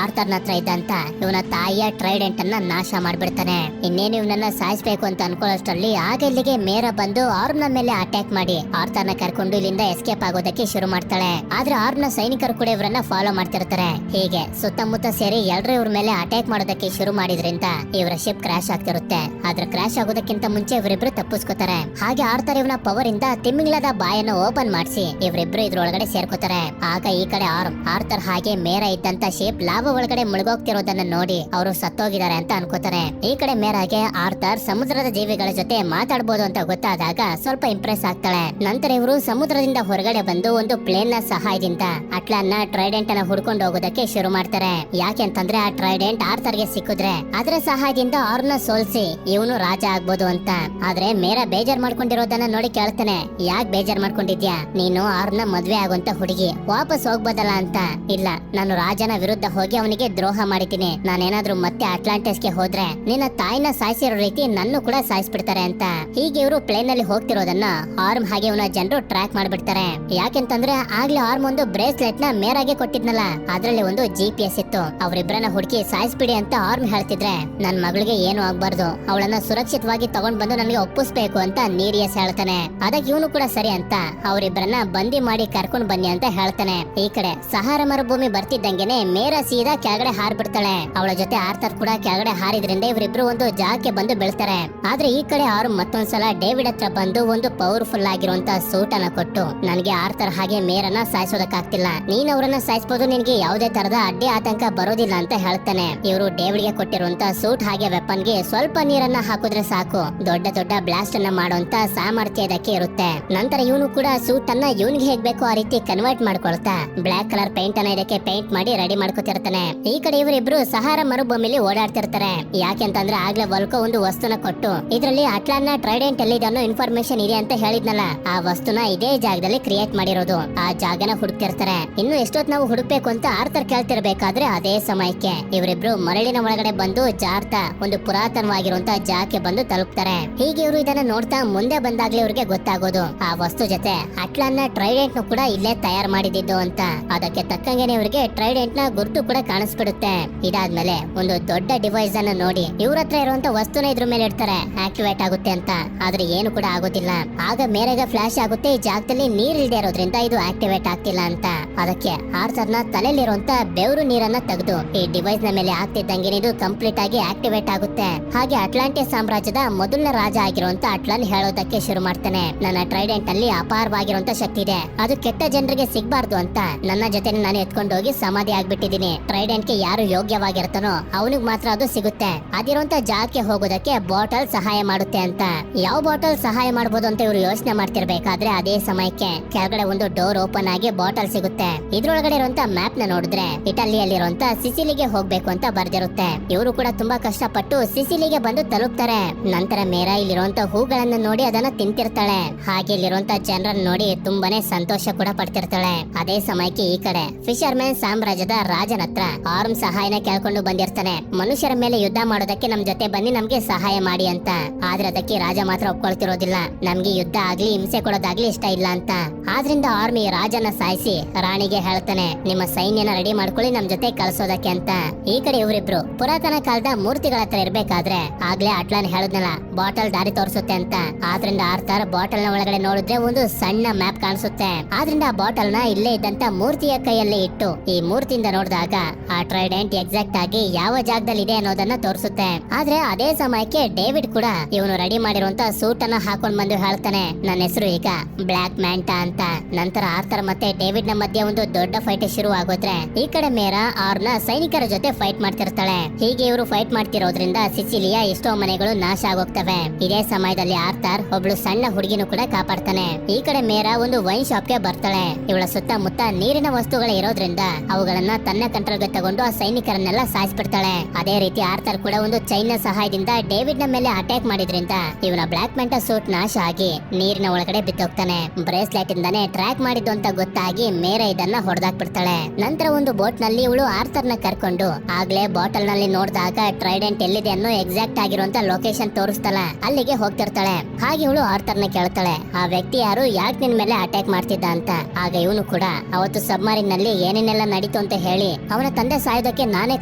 ಆರ್ಥರ್ನ ಹತ್ರ ಇದ್ದಂತ ಇವನ ತಾಯಿಯ ಟ್ರೈಡೆಂಟ್ ಅನ್ನ ನಾಶ ಮಾಡ್ಬಿಡ್ತಾನೆ. ಇನ್ನೇನು ಇವನನ್ನ ಸಾಯಿಸ್ಬೇಕು ಅಂತ ಅನ್ಕೊಳ್ಳೋಷ್ಟರಲ್ಲಿ ಆಗ ಇಲ್ಲಿಗೆ ಮೇರಾ ಬಂದು ಆರ್ಮ್ನ ಮೇಲೆ ಅಟ್ಯಾಕ್ ಮಾಡಿ ಆರ್ಥರ್ನ ಕರ್ಕೊಂಡು ಇಲ್ಲಿಂದ ಎಸ್ಕೇಪ್ ಆಗೋದಕ್ಕೆ ಶುರು ಮಾಡ್ತಾಳೆ. ಆದ್ರೆ ಆರ್ಮ್ನ ಸೈನಿಕರು ಕೂಡ ಇವರನ್ನ ಫಾಲೋ ಮಾಡ್ತಿರ್ತಾರೆ. ಹೀಗೆ ಸುತ್ತಮುತ್ತ ಸೇರಿ ಎಲ್ರು ಇವ್ರ ಮೇಲೆ ಅಟ್ಯಾಕ್ ಮಾಡೋದಕ್ಕೆ ಶುರು ಮಾಡಿದ್ರಿಂದ ಇವರ ಶಿಪ್ ಕ್ರಾಶ್ ಆಗ್ತಿರುತ್ತೆ. ಆದ್ರೆ ಕ್ರಾಶ್ ಆಗೋದಕ್ಕಿಂತ ಮುಂಚೆ ಇವರಿಬ್ರು ತಪ್ಪಿಸ್ಕೋತಾರೆ. ಹಾಗೆ ಆರ್ಥರ್ ಇವನ ಪವರ್ ಇಂದ ತಿಮ್ಮಿಂಗ್ಲದ ಬಾಯನ್ನು ಓಪನ್ ಮಾಡಿಸಿ ಇವರಿಬ್ರು ಇದ್ರೊಳಗಡೆ ಸೇರ್ಕೋತಾರೆ. ಆಗ ಈ ಕಡೆ ಆರ್ಥರ್ ಹಾಗೆ ಮೇರಾ ಇದ್ದಂತ ಶಿಪ್ ಲಾವಾ ಒಳಗಡೆ ಮುಳುಗೋಗ್ತಿರೋದನ್ನ ನೋಡಿ ಅವರು ಸತ್ತೋಗಿದ್ದಾರೆ ಅಂತ ಅನ್ಕೋತಾರೆ. ಈ ಕಡೆ ಮೇರಾಗೆ ಆರ್ಥರ್ ಸಮುದ್ರದ ಜೀವಿಗಳ ಜೊತೆ ಮಾತಾಡಬಹುದು ಅಂತ ಗೊತ್ತಾದಾಗ ಸ್ವಲ್ಪ ಇಂಪ್ರೆಸ್ ಆಗ್ತಾಳೆ. ನಂತರ ಇವರು ಸಮುದ್ರದಿಂದ ಹೊರಗಡೆ ಬಂದು ಒಂದು ಪ್ಲೇನ್ ನ ಸಹಾಯದಿಂದ ಅಟ್ಲಾನ್ ನ ಟ್ರೈಡೆಂಟ್ ಅನ್ನ ಹುಡ್ಕೊಂಡು ಹೋಗೋದಕ್ಕೆ ಶುರು ಮಾಡ್ತಾರೆ. ಯಾಕೆಂತಂದ್ರೆ ಆ ಟ್ರೈಡೆಂಟ್ ಆರ್ಥರ್ಗೆ ಸಿಕ್ಕಿದ್ರೆ ಅದರ ಸಹಾಯದಿಂದ ಅವ್ರನ್ನ ಸೋಲ್ಸಿ ಇವನು ರಾಜ ಆಗ್ಬೋದು ಅಂತ. ಆದ್ರೆ ಮೇರಾ ಬೇಜಾರ್ ಮಾಡ್ಕೊಂಡಿರೋದನ್ನ ನೋಡಿ ಕೇಳ್ತಾನೆ, ಯಾಕೆ ಬೇಜಾರ್ ಮಾಡ್ಕೊಂಡಿದ್ಯಾ? ನೀನು ಅವ್ರನ್ನ ಮದ್ವೆ ಆಗುವಂತ ಹುಡುಗಿ, ವಾಪಸ್ ಹೋಗ್ಬೋದಲ್ಲ ಅಂತ. ಇಲ್ಲ, ನಾನು ರಾಜನ ವಿರುದ್ಧ ಹೋಗಿ ಅವನಿಗೆ ದ್ರೋಹ ಮಾಡಿದ್ದೀನಿ. ನಾನೇನಾದ್ರೂ ಮತ್ತೆ ಅಟ್ಲಾಂಟಿಸ್ಗೆ ಹೋದ್ರೆ ನಿನ್ನ ತಾಯಿನ ಸಾಯಿಸಿರೋ ರೀತಿ ನನ್ನ ಕೂಡ ಸಾಯಿಸ್ಬಿಡ್ತಾರೆ ಅಂತ. ಹೀಗೆ ಇವರು ಪ್ಲೇನ್ ನಲ್ಲಿ ಹೋಗ್ತಿರೋದನ್ನ ಆರ್ಮ್ ಹಾಗೆ ಇವನ ಜನರು ಟ್ರ್ಯಾಕ್ ಮಾಡ್ಬಿಡ್ತಾರೆ. ಯಾಕೆಂತಂದ್ರೆ ಆಗ್ಲೇ ಆರ್ಮ್ ಒಂದು ಬ್ರೇಸ್ಲೆಟ್ ನ ಮೇರಾಗೆ ಕೊಟ್ಟಿದ್ನಲ್ಲ, ಅದ್ರಲ್ಲಿ ಒಂದು GPS ಇತ್ತು. ಅವರಿಬ್ಬರನ್ನ ಹುಡುಕಿ ಸಾಯಿಸ್ಬಿಡಿ ಅಂತ ಆರ್ಮ್ ಹೇಳ್ತಿದ್ರೆ ನನ್ ಮಗಳಿಗೆ ಏನು ಆಗ್ಬಾರ್ದು, ಅವಳನ್ನ ಸುರಕ್ಷಿತವಾಗಿ ತಗೊಂಡ್ ಬಂದು ನನಗೆ ಒಪ್ಪಿಸ್ಬೇಕು ಅಂತ ನೀರಿಯಸ್ ಹೇಳ್ತಾನೆ. ಅದಕ್ಕೆ ಇವನು ಕೂಡ ಸರಿ ಅಂತ ಅವರಿಬ್ಬರನ್ನ ಬಂದಿ ಮಾಡಿ ಕರ್ಕೊಂಡ್ ಬನ್ನಿ ಅಂತ ಹೇಳ್ತಾನೆ. ಈ ಕಡೆ ಸಹಾರಾ ಮರುಭೂಮಿ ಬರ್ತಿದ್ದಂಗೆನೆ ಮೇರಾ ಸೀದಾ ಕೆಳಗಡೆ ಹಾರ್ಬಿಡ್ತಾಳೆ. ಅವಳ ಜೊತೆ ಆರ್ಥರ್ ಕೂಡ ಕೆಳಗಡೆ ಹಾರಿದ್ರಿಂದ ಇವರಿಬ್ರು ಒಂದು ಜಾಗಕ್ಕೆ ಬಂದು ಬೀಳ್ತಾರೆ. ಆದ್ರೆ ಈ ಕಡೆ ಅವರು ಮತ್ತೊಂದ್ಸಲ ಡೇವಿಡ್ ಹತ್ರ ಬಂದು ಒಂದು ಪವರ್ಫುಲ್ ಆಗಿರುವಂತ ಸೂಟ್ ಅನ್ನ ಕೊಟ್ಟು, ನನಗೆ ಆರ್ಥರ್ ಹಾಗೆ ಮೇರನ್ನ ಸಾಯಿಸೋದಕ್ಕಾಗ್ತಿಲ್ಲ, ನೀನ್ ಅವರನ್ನ ಸಾಯಿಸಬಹುದು, ನಿನ್ಗೆ ಯಾವುದೇ ತರದ ಅಡ್ಡಿ ಆತಂಕ ಬರೋದಿಲ್ಲ ಅಂತ ಹೇಳ್ತಾನೆ. ಇವರು ಡೇವಿಡ್ಗೆ ಕೊಟ್ಟಿರುವಂತ ಸೂಟ್ ಹಾಗೆ ವೆಪನ್ ಗೆ ಸ್ವಲ್ಪ ನೀರನ್ನ ಹಾಕಿದ್ರೆ ಸಾಕು, ದೊಡ್ಡ ದೊಡ್ಡ ಬ್ಲಾಸ್ಟ್ ಅನ್ನ ಮಾಡುವಂತ ಸಾಮರ್ಥ್ಯ ಇದಕ್ಕೆ ಇರುತ್ತೆ. ನಂತರ ಇವನು ಕೂಡ ಸೂಟ್ ಅನ್ನ ಇವನ್ಗೆ ಹೇಗ್ ಬೇಕೋ ಆ ರೀತಿ ಕನ್ವರ್ಟ್ ಮಾಡ್ಕೊಳ್ತಾ ಬ್ಲಾಕ್ ಕಲರ್ ಪೇಂಟ್ ಅನ್ನ ಇದಕ್ಕೆ ಪೇಂಟ್ ಮಾಡಿ ರೆಡಿ ಮಾಡ್ಕೊತಿರ್ತಾನೆ. ಈ ಕಡೆ ಇವರಿಬ್ರು ಸಹಾರಾ ಮರುಭೂಮಿಲಿ ಓಡಾಡ್ತಿರ್ತಾರೆ. ಯಾಕೆಂತಂದ್ರೆ ಆಗ್ಲೇ ವಲ್ಕೋ ಒಂದು ವಸ್ತುನ ಕೊಟ್ಟು ಇದ್ರಲ್ಲಿ ಅಟ್ಲಾನ್ ನ ಟ್ರೈಡೆಂಟ್ ಎಲ್ಲಿದೆ ಅನ್ನೋ ಇನ್ಫಾರ್ಮೇಶನ್ ಇದೆ ಅಂತ ಹೇಳಿದ್ನಲ್ಲ, ಆ ವಸ್ತುನ ಇದೇ ಜಾಗದಲ್ಲಿ ಕ್ರಿಯೇಟ್ ಮಾಡಿರೋದು. ಆ ಜಾಗನ ಹುಡುಕ್ತಿರ್ತಾರೆ. ಇನ್ನು ಎಷ್ಟೊತ್ತು ನಾವು ಹುಡುಕ್ಬೇಕು ಅಂತ ಆರ್ಥರ್ ಕೇಳ್ತಿರ್ಬೇಕಾದ್ರೆ ಅದೇ ಸಮಯಕ್ಕೆ ಇವರಿಬ್ರು ಮರಳಿನ ಒಳಗಡೆ ಬಂದು ಜಾರ್ತಾ ಒಂದು ಪುರಾತನವಾಗಿರುವಂತ ಜಾಗಕ್ಕೆ ಬಂದು ತಲುಪ್ತಾರೆ. ಹೀಗೆ ಇವರು ಇದನ್ನ ನೋಡ್ತಾ ಮುಂದೆ ಬಂದಾಗ್ಲೇ ಇವ್ರಿಗೆ ಗೊತ್ತಾಗೋದು ಆ ವಸ್ತು ಜೊತೆ ಅಟ್ಲಾನ್ ನ ಟ್ರೈಡೆಂಟ್ ನು ಕೂಡ ಇಲ್ಲೇ ತಯಾರು ಮಾಡಿದ್ದು ಅಂತ. ಅದಕ್ಕೆ ತಕ್ಕಂಗೆನೆ ಇವರಿಗೆ ಟ್ರೈಡೆಂಟ್ ನ ಗುರುತು ಕೂಡ ಕಾಣಿಸ್ಬಿಡುತ್ತೆ. ಇದಾದ್ಮೇಲೆ ಒಂದು ದೊಡ್ಡ ಡಿವೈಸ್ ಅನ್ನ ನೋಡಿ ಇವ್ರ ಹತ್ರ ಇರುವಂತ ವಸ್ತುನ ಇದ್ರ ಮೇಲೆ ಇಡ್ತಾರೆ, ಆಕ್ಟಿವೇಟ್ ಆಗುತ್ತೆ ಅಂತ. ಆದ್ರೆ ಏನು ಕೂಡ ಆಗೋದಿಲ್ಲ. ಆಗ ಮೇರೆಗೆ ಫ್ಲಾಶ್ ಆಗುತ್ತೆ, ಈ ಜಾಗದಲ್ಲಿ ನೀರ್ ಇಲ್ದೇ ಇರೋದ್ರಿಂದ ಇದು ಆಕ್ಟಿವೇಟ್ ಆಗ್ತಿಲ್ಲ ಅಂತ. ಅದಕ್ಕೆ ಆರ್ಥರ್ ನ ತಲೆಯಲ್ಲಿರುವಂತ ಬೆವರು ನೀರನ್ನ ತೆಗೆದು ಈ ಡಿವೈಸ್ ನ ಮೇಲೆ ಹಾಕ್ತಿದ್ದಂಗೆ ಇದು ಕಂಪ್ಲೀಟ್ ಆಗಿ ಆಕ್ಟಿವೇಟ್ ಆಗುತ್ತೆ. ಹಾಗೆ ಅಟ್ಲಾಂಟಿಸ್ ಸಾಮ್ರಾಜ್ಯದ ಮೊದಲನೇ ರಾಜ ಆಗಿರುವಂತ ಅಟ್ಲಾನ್ ಹೇಳೋದಕ್ಕೆ ಶುರು ಮಾಡ್ತಾನೆ, ನನ್ನ ಟ್ರೈಡೆಂಟ್ ಅಲ್ಲಿ ಅಪಾರವಾಗಿರುವಂತ ಶಕ್ತಿ ಇದೆ, ಅದು ಕೆಟ್ಟ ಜನರಿಗೆ ಸಿಗ್ಬಾರ್ದು ಅಂತ ನನ್ನ ಜೊತೆ ನಾನು ಎತ್ಕೊಂಡು ಹೋಗಿ ಸಮಾಧಿ ಆಗ್ಬಿಟ್ಟಿದೀನಿ. ಟ್ರೈಡೆಂಟ್ ಗೆ ಯಾರು ಯೋಗ್ಯವಾಗಿರ್ತಾನೋ ಅವನಿಗೆ ಮಾತ್ರ ಅದು ಸಿಗುತ್ತೆ. ಅದಿರುವಂತ ಜಾಗಕ್ಕೆ ಹೋಗೋದಕ್ಕೆ ಬಾಟಲ್ ಸಹಾಯ ಮಾಡುತ್ತೆ ಅಂತ. ಯಾವ ಬಾಟಲ್ ಸಹಾಯ ಮಾಡಬಹುದು ಅಂತ ಇವರು ಯೋಚನೆ ಮಾಡ್ತಿರ್ಬೇಕಾದ್ರೆ ಅದೇ ಸಮಯಕ್ಕೆ ಕೆಳಗಡೆ ಒಂದು ಡೋರ್ ಓಪನ್ ಆಗಿ ಬಾಟಲ್ ಸಿಗುತ್ತೆ. ಇದ್ರೊಳಗಡೆ ಇರುವಂತ ಮ್ಯಾಪ್ ನ ನೋಡಿದ್ರೆ ಇಟಲಿಯಲ್ಲಿರುವಂತ ಸಿಸಿಲಿಗೆ ಹೋಗ್ಬೇಕು ಅಂತ ಬರ್ದಿರುತ್ತೆ. ಇವರು ಕೂಡ ತುಂಬಾ ಕಷ್ಟಪಟ್ಟು ಸಿಸಿಲಿಗೆ ಬಂದು ತಲುಪ್ತಾರೆ. ನಂತರ ಮೇರಾ ಇಲ್ಲಿರುವಂತ ಹೂಗಳನ್ನ ನೋಡಿ ಅದನ್ನ ತಿಂತಿರ್ತಾಳೆ. ಹಾಗೆ ಇಲ್ಲಿರುವಂತ ಜನರನ್ನ ನೋಡಿ ತುಂಬಾನೇ ಸಂತೋಷ ಕೂಡ ಪಡ್ತಿರ್ತಾಳೆ. ಅದೇ ಸಮಯಕ್ಕೆ ಈ ಕಡೆ ಫಿಶರ್ ಮ್ಯಾನ್ ಸಾಮ್ರಾಜ್ಯದ ರಾಜನ ಹತ್ರ ಆರ್ಮ್ ಸಹಾಯನ ಕೇಳ್ಕೊಂಡು ಬಂದಿರ್ತಾನೆ. ಮನುಷ್ಯರ ಮೇಲೆ ಯುದ್ಧ ಮಾಡೋದಕ್ಕೆ ನಮ್ ಜೊತೆ ಬನ್ನಿ, ನಮ್ಗೆ ಸಹಾಯ ಮಾಡಿ ಅಂತ. ಆದ್ರೆ ಅದಕ್ಕೆ ರಾಜ ಮಾತ್ರ ಒಪ್ಕೊಳ್ತಿರೋದಿಲ್ಲ. ನಮ್ಗೆ ಯುದ್ಧ ಆಗ್ಲಿ ಹಿಂಸೆ ಕೊಡೋದಾಗ್ಲಿ ಇಷ್ಟ ಇಲ್ಲ ಅಂತ. ಆದ್ರಿಂದ ಆರ್ಮಿ ರಾಜನ ಸಾಯಿಸಿ ರಾಣಿಗೆ ಹೇಳ್ತಾನೆ, ನಿಮ್ಮ ಸೈನ್ಯನ ರೆಡಿ ಮಾಡ್ಕೊಳ್ಳಿ ನಮ್ ಜೊತೆ ಕಳ್ಸೋದಕ್ಕೆ ಅಂತ. ಈ ಕಡೆ ಇವರಿಬ್ರು ಪುರಾತನ ಕಾಲದ ಮೂರ್ತಿಗಳ ಹತ್ರ ಇರ್ಬೇಕಾದ್ರೆ ಆಗ್ಲೇ ಅಟ್ಲಾನ್ ಹೇಳದ್ನಲ್ಲ ಬಾಟಲ್ ದಾರಿ ತೋರಿಸುತ್ತೆ ಅಂತ. ಆದ್ರಿಂದ ಆರ್ಥರ್ ಬಾಟಲ್ ನ ಒಳಗಡೆ ನೋಡಿದ್ರೆ ಒಂದು ಸಣ್ಣ ಮ್ಯಾಪ್ ಕಾಣಿಸುತ್ತೆ. ಆದ್ರಿಂದ ಆ ಬಾಟಲ್ ನ ಇಲ್ಲೇ ಇದ್ದಂತ ಮೂರ್ತಿಯ ಕೈಯಲ್ಲಿ ಇಟ್ಟು ಈ ಮೂರ್ತಿಯಿಂದ ನೋಡಿದಾಗ ಆ ಟ್ರೈಡೆಂಟ್ ಎಕ್ಸಾಕ್ಟ್ ಆಗಿ ಯಾವ ಜಾಗದಲ್ಲಿ ಇದೆ ಅನ್ನೋದನ್ನ ತೋರಿಸುತ್ತೆ. ಆದ್ರೆ ಅದೇ ಸಮಯಕ್ಕೆ ಡೇವಿಡ್ ಕೂಡ ಇವನು ರೆಡಿ ಮಾಡಿರುವಂತ ಸೂಟ್ ಅನ್ನ ಹಾಕೊಂಡ್ ಬಂದು ಹೇಳ್ತಾನೆ, ನನ್ನ ಹೆಸರು ಈಗ ಬ್ಲಾಕ್ ಮ್ಯಾಂಟಾ ಅಂತ. ನಂತರ ಆರ್ಥರ್ ಮತ್ತೆ ಡೇವಿಡ್ ನ ಮಧ್ಯೆ ಒಂದು ದೊಡ್ಡ ಫೈಟ್ ಶುರು ಆಗೋದ್ರೆ ಈ ಕಡೆ ಮೇರಾ ಅವ್ರನ್ನ ಸೈನಿಕರ ಜೊತೆ ಫೈಟ್ ಮಾಡ್ತಿರ್ತಾಳೆ. ಹೀಗೆ ಇವರು ಫೈಟ್ ಮಾಡ್ತಿರೋದ್ರಿಂದ ಸಿಸಿಲಿಯ ಎಷ್ಟೋ ಮನೆಗಳು ನಾಶ ಆಗೋಗ್ತವೆ. ಇದೇ ಸಮಯದಲ್ಲಿ ಆರ್ಥರ್ ಒಬ್ಳು ಸಣ್ಣ ಹುಡುಗಿನೂ ಕೂಡ ಕಾಪಾಡ್ತಾನೆ. ಈ ಕಡೆ ಮೇರಾ ಒಂದು ವೈನ್ ಶಾಪ್ ಗೆ ಬರ್ತಾಳೆ. ಇವಳ ಸುತ್ತಮುತ್ತ ನೀರಿನ ವಸ್ತುಗಳು ಇರೋದ್ರಿಂದ ಅವುಗಳನ್ನ ತನ್ನ ಕಂಟ್ರೋಲ್ಗೆ ತಗೊಂಡು ಆ ಸೈನಿಕರನ್ನೆಲ್ಲ ಸಾಯಿಸ್ಬಿಡ್ತಾಳೆ. ಅದೇ ರೀತಿ ಆರ್ಥರ್ ಕೂಡ ಒಂದು ಚೈನ್ ನ ಸಹಾಯದಿಂದ ಡೇವಿಡ್ ನ ಮೇಲೆ ಅಟ್ಯಾಕ್ ಮಾಡಿದ್ರಿಂದ ಇವನ ಬ್ಲಾಕ್ ಮೆಂಟಲ್ ಸೂಟ್ ನಾಶ ಆಗಿ ನೀರಿನ ಒಳಗಡೆ ಬಿದ್ದೋಗ್ತಾನೆ. ಬ್ರೇಸ್ಲೆಟ್ ಇಂದಾನೆ ಟ್ರ್ಯಾಕ್ ಮಾಡಿದ್ದು ಅಂತ ಗೊತ್ತಾಗಿ ಮೇರೆ ಇದನ್ನ ಹೊಡೆದಾಕ್ಬಿಡ್ತಾಳೆ. ನಂತರ ಒಂದು ಬೋಟ್ ನಲ್ಲಿ ಇವಳು ಆರ್ಥರ್ ನ ಕರ್ಕೊಂಡು ಆಗ್ಲೇ ಬಾಟಲ್ ನಲ್ಲಿ ನೋಡಿದಾಗ ಟ್ರೈಡೆಂಟ್ ಎಲ್ಲಿದೆ ಅನ್ನೋ ಎಕ್ಸಾಕ್ಟ್ ಆಗಿರುವಂತ ಲೊಕೇಶನ್ ತೋರಿಸ್ತಾಳ, ಅಲ್ಲಿಗೆ ಹೋಗ್ತಿರ್ತಾಳೆ. ಹಾಗೆ ಇವಳು ಆರ್ಥರ್ ನ ಕೇಳ್ತಾಳೆ, ಆ ವ್ಯಕ್ತಿ ಯಾರು, ಯಾಕೆ ನಿನ್ ಮೇಲೆ ಅಟ್ಯಾಕ್ ಮಾಡ್ತಿದ್ದ ಅಂತ. ಆಗ ಇವನು ಕೂಡ ಅವತ್ತು ಸಬ್ಮರೀನ್ ನಲ್ಲಿ ಏನೇನೆಲ್ಲ ನಡೀತು ಅಂತ ಹೇಳಿ ಅವನ ತಂದೆ ಸಾಯೋದಕ್ಕೆ ನಾನೇ